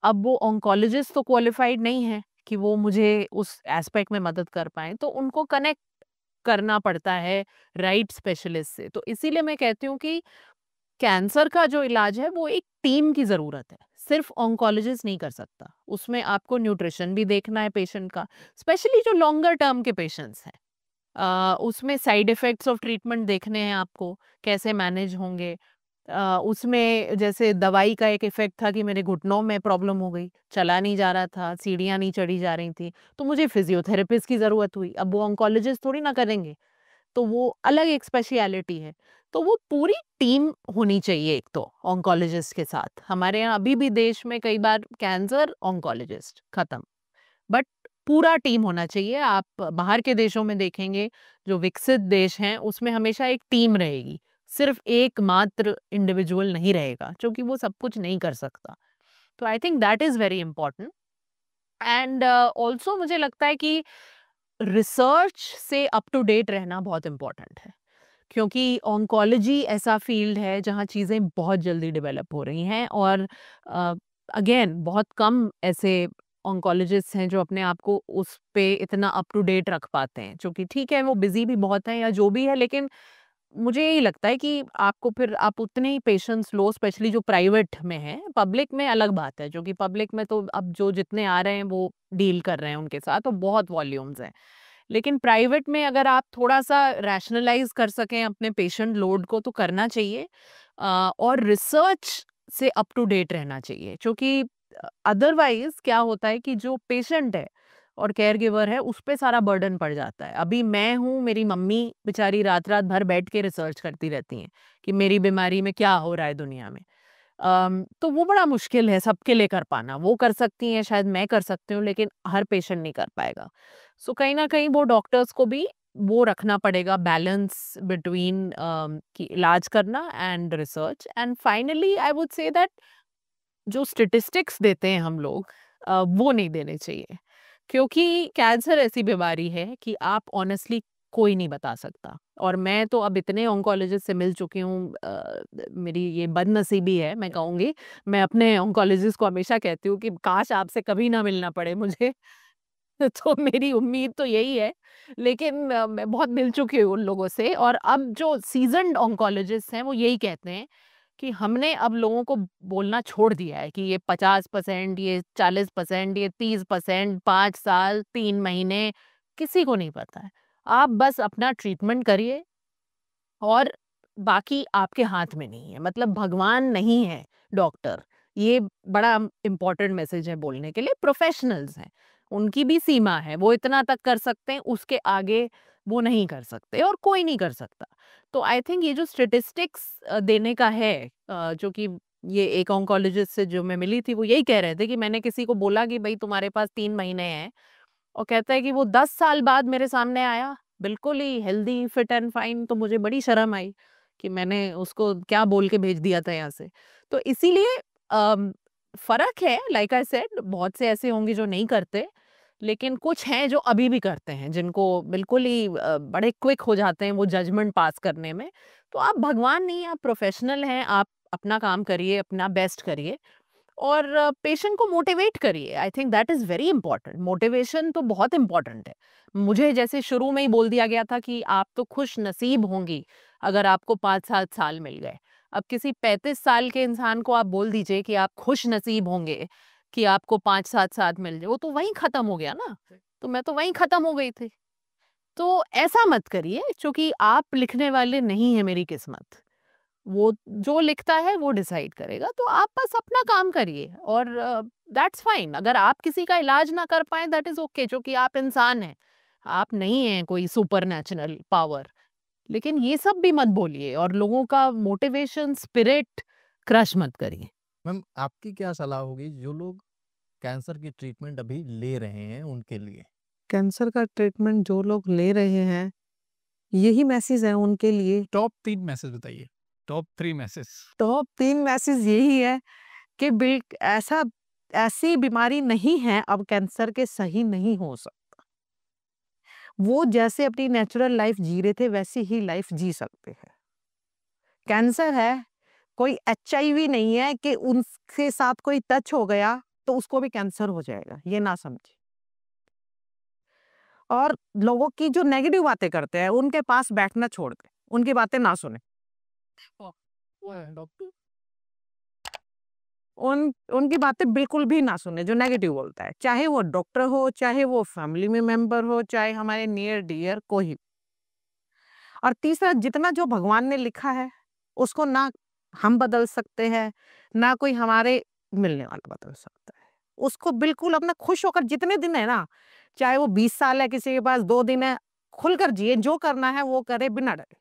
A: अब वो ऑन्कोलॉजिस्ट तो क्वालिफाइड नहीं है कि वो मुझे उस एस्पेक्ट में मदद कर पाएँ, तो उनको कनेक्ट करना पड़ता है राइट स्पेशलिस्ट से। तो इसीलिए मैं कहती हूँ कि कैंसर का जो इलाज है वो एक टीम की ज़रूरत है, सिर्फ ऑन्कोलॉजिस्ट नहीं कर सकता। उसमें आपको न्यूट्रिशन भी देखना है पेशेंट का, स्पेशली जो लॉन्गर टर्म के पेशेंट्स हैं। उसमें साइड इफ़ेक्ट्स ऑफ ट्रीटमेंट देखने हैं आपको, कैसे मैनेज होंगे। उसमें जैसे दवाई का एक इफ़ेक्ट था कि मेरे घुटनों में प्रॉब्लम हो गई, चला नहीं जा रहा था, सीढ़ियाँ नहीं चढ़ी जा रही थी, तो मुझे फिज़ियोथेरेपिस्ट की ज़रूरत हुई। अब वो ऑन्कोलॉजिस्ट थोड़ी ना करेंगे, तो वो अलग एक स्पेशलिटी है। तो वो पूरी टीम होनी चाहिए एक तो ऑन्कोलॉजिस्ट के साथ। हमारे यहाँ अभी भी देश में कई बार कैंसर, ऑन्कोलॉजिस्ट, खत्म। बट पूरा टीम होना चाहिए। आप बाहर के देशों में देखेंगे, जो विकसित देश हैं, उसमें हमेशा एक टीम रहेगी। सिर्फ एक मात्र इंडिविजुअल नहीं रहेगा, क्योंकि वो सब कुछ नहीं कर सकता। तो I think that is very important. And also मुझे लगता है कि रिसर्च से अप टू डेट रहना बहुत इम्पोर्टेंट है, क्योंकि ऑन्कोलॉजी ऐसा फील्ड है जहाँ चीज़ें बहुत जल्दी डेवलप हो रही हैं। और अगेन बहुत कम ऐसे ऑन्कोलॉजिस्ट हैं जो अपने आप को उस पे इतना अप टू डेट रख पाते हैं, क्योंकि ठीक है वो बिजी भी बहुत हैं या जो भी है, लेकिन मुझे यही लगता है कि आपको फिर आप उतने ही पेशेंस लो, स्पेशली जो प्राइवेट में है। पब्लिक में अलग बात है, जो कि पब्लिक में तो अब जो जितने आ रहे हैं वो डील कर रहे हैं उनके साथ, तो बहुत वॉल्यूम्स हैं। लेकिन प्राइवेट में अगर आप थोड़ा-सा रैशनलाइज़ कर सकें अपने पेशेंट लोड को, तो करना चाहिए। और रिसर्च से अप टू डेट रहना चाहिए, क्योंकि अदरवाइज़ क्या होता है कि जो पेशेंट है और केयरगिवर है, उस पे सारा बर्डन पड़ जाता है। अभी मैं हूँ, मेरी मम्मी बेचारी रात-रात भर बैठ के रिसर्च करती रहती हैं कि मेरी बीमारी में क्या हो रहा है दुनिया में। तो वो बड़ा मुश्किल है सबके लिए कर पाना। वो कर सकती हैं, शायद मैं कर सकती हूँ, लेकिन हर पेशेंट नहीं कर पाएगा। सो कहीं न कहीं वो डॉक्टर्स को भी वो रखना पड़ेगा बैलेंस बिटवीन कि इलाज करना and research. And finally I would say that जो स्टैटिस्टिक्स देते हैं हम लोग, वो नहीं देने चाहिए, क्योंकि कैंसर ऐसी बीमारी है कि आप ऑनेस्टली कोई नहीं बता सकता। और मैं तो अब इतने ऑन्कोलॉजिस्ट से मिल चुकी हूँ, मेरी ये बदनसीबी है मैं कहूँगी। मैं अपने ऑन्कोलॉजिस्ट को हमेशा कहती हूँ कि काश आपसे कभी ना मिलना पड़े मुझे। तो मेरी उम्मीद तो यही है। लेकिन मैं बहुत मिल चुकी हूँ उन लोगों से, और अब जो सीज़न्ड ऑन्कोलॉजिस्ट हैं वो यही कहते हैं कि हमने अब लोगों को बोलना छोड़ दिया है कि ये 50%, ये 40%, ये 30%, 5 साल, 3 महीने, किसी को नहीं पता है। आप बस अपना ट्रीटमेंट करिए, और बाकी आपके हाथ में नहीं है। मतलब भगवान नहीं है डॉक्टर। ये बड़ा इम्पोर्टेंट मैसेज है बोलने के लिए। प्रोफेशनल्स हैं, उनकी भी सीमा है, वो इतना तक कर सकते हैं, उसके आगे वो नहीं कर सकते और कोई नहीं कर सकता। तो आई थिंक ये जो स्टेटिस्टिक्स देने का है, जो कि ये एक ऑन्कोलॉजिस्ट से जो मैं मिली थी वो यही कह रहे थे कि मैंने किसी को बोला कि भाई तुम्हारे पास 3 महीने हैं, और कहता है कि वो 10 साल बाद मेरे सामने आया, बिल्कुल ही हेल्दी, फिट एंड फाइन। तो मुझे बड़ी शर्म आई कि मैंने उसको क्या बोल के भेज दिया था यहाँ से। तो इसीलिए फ़र्क है, लाइक आई सेड, बहुत से ऐसे होंगे जो नहीं करते, लेकिन कुछ हैं जो अभी भी करते हैं, जिनको बिल्कुल ही बड़े क्विक हो जाते हैं वो जजमेंट पास करने में। तो आप भगवान नहीं, आप प्रोफेशनल हैं, आप अपना काम करिए, अपना बेस्ट करिए और पेशेंट को मोटिवेट करिए। I think that is very important. Motivation तो बहुत इंपॉर्टेंट है। मुझे जैसे शुरू में ही बोल दिया गया था कि आप तो खुश नसीब होंगी अगर आपको 5-7 साल मिल गए। अब किसी 35 साल के इंसान को आप बोल दीजिए कि आप खुश नसीब होंगे कि आपको 5-7 साल मिल जाए, वो तो वहीं ख़त्म हो गया ना। तो मैं तो वहीं ख़त्म हो गई थी। तो ऐसा मत करिए, चूँकि आप लिखने वाले नहीं हैं मेरी किस्मत। वो जो लिखता है वो डिसाइड करेगा। तो आप बस अपना काम करिए और दैट्स फाइन। अगर आप किसी का इलाज ना कर पाए दैट इज़ ओके, क्योंकि आप इंसान हैं। आप नहीं हैं कोई सुपरनैचुरल पावर। लेकिन ये सब भी मत बोलिए और लोगों का मोटिवेशन, स्पिरिट क्रश मत करिए।
B: मैम, आपकी क्या सलाह होगी जो लोग कैंसर की ट्रीटमेंट अभी ले रहे हैं उनके लिए?
D: कैंसर का ट्रीटमेंट जो लोग ले रहे हैं, यही मैसेज है उनके लिए।
C: टॉप 3 मैसेज बताइए, टॉप 3 मैसेज।
D: टॉप 3 मैसेज यही है कि ऐसी बीमारी नहीं है अब कैंसर के सही नहीं हो सकता। वो जैसे अपनी नेचुरल लाइफ जी रहे थे वैसी ही लाइफ जी सकते हैं। कैंसर है, कोई एचआईवी नहीं है कि उनके साथ कोई टच हो गया तो उसको भी कैंसर हो जाएगा, ये ना समझे। और लोगों की जो नेगेटिव बातें करते हैं उनके पास बैठना छोड़ दें, उनकी बातें ना सुने।
C: डॉक्टर
D: उनकी बातें बिल्कुल भी ना सुने जो नेगेटिव बोलता है, चाहे वो डॉक्टर हो, चाहे वो फैमिली में मेंबर हो, चाहे हमारे नियर डियर कोई भी। और तीसरा, जितना जो भगवान ने लिखा है उसको ना हम बदल सकते हैं, ना कोई हमारे मिलने वाला बदल सकता है। उसको बिल्कुल अपना खुश होकर जितने दिन है ना, चाहे वो 20 साल है, किसी के पास 2 दिन है, खुलकर जिए, जो करना है वो करे बिना डरे।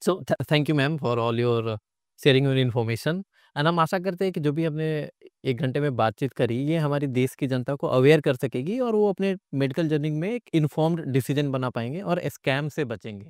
B: So thank you ma'am for all your sharing your information. And हम आशा करते हैं कि जो भी हमने 1 घंटे में बातचीत करी, ये हमारी देश की जनता को अवेयर कर सकेगी और वो अपने मेडिकल जर्नी में एक इन्फॉर्म्ड डिसीजन बना पाएंगे और स्कैम से बचेंगे।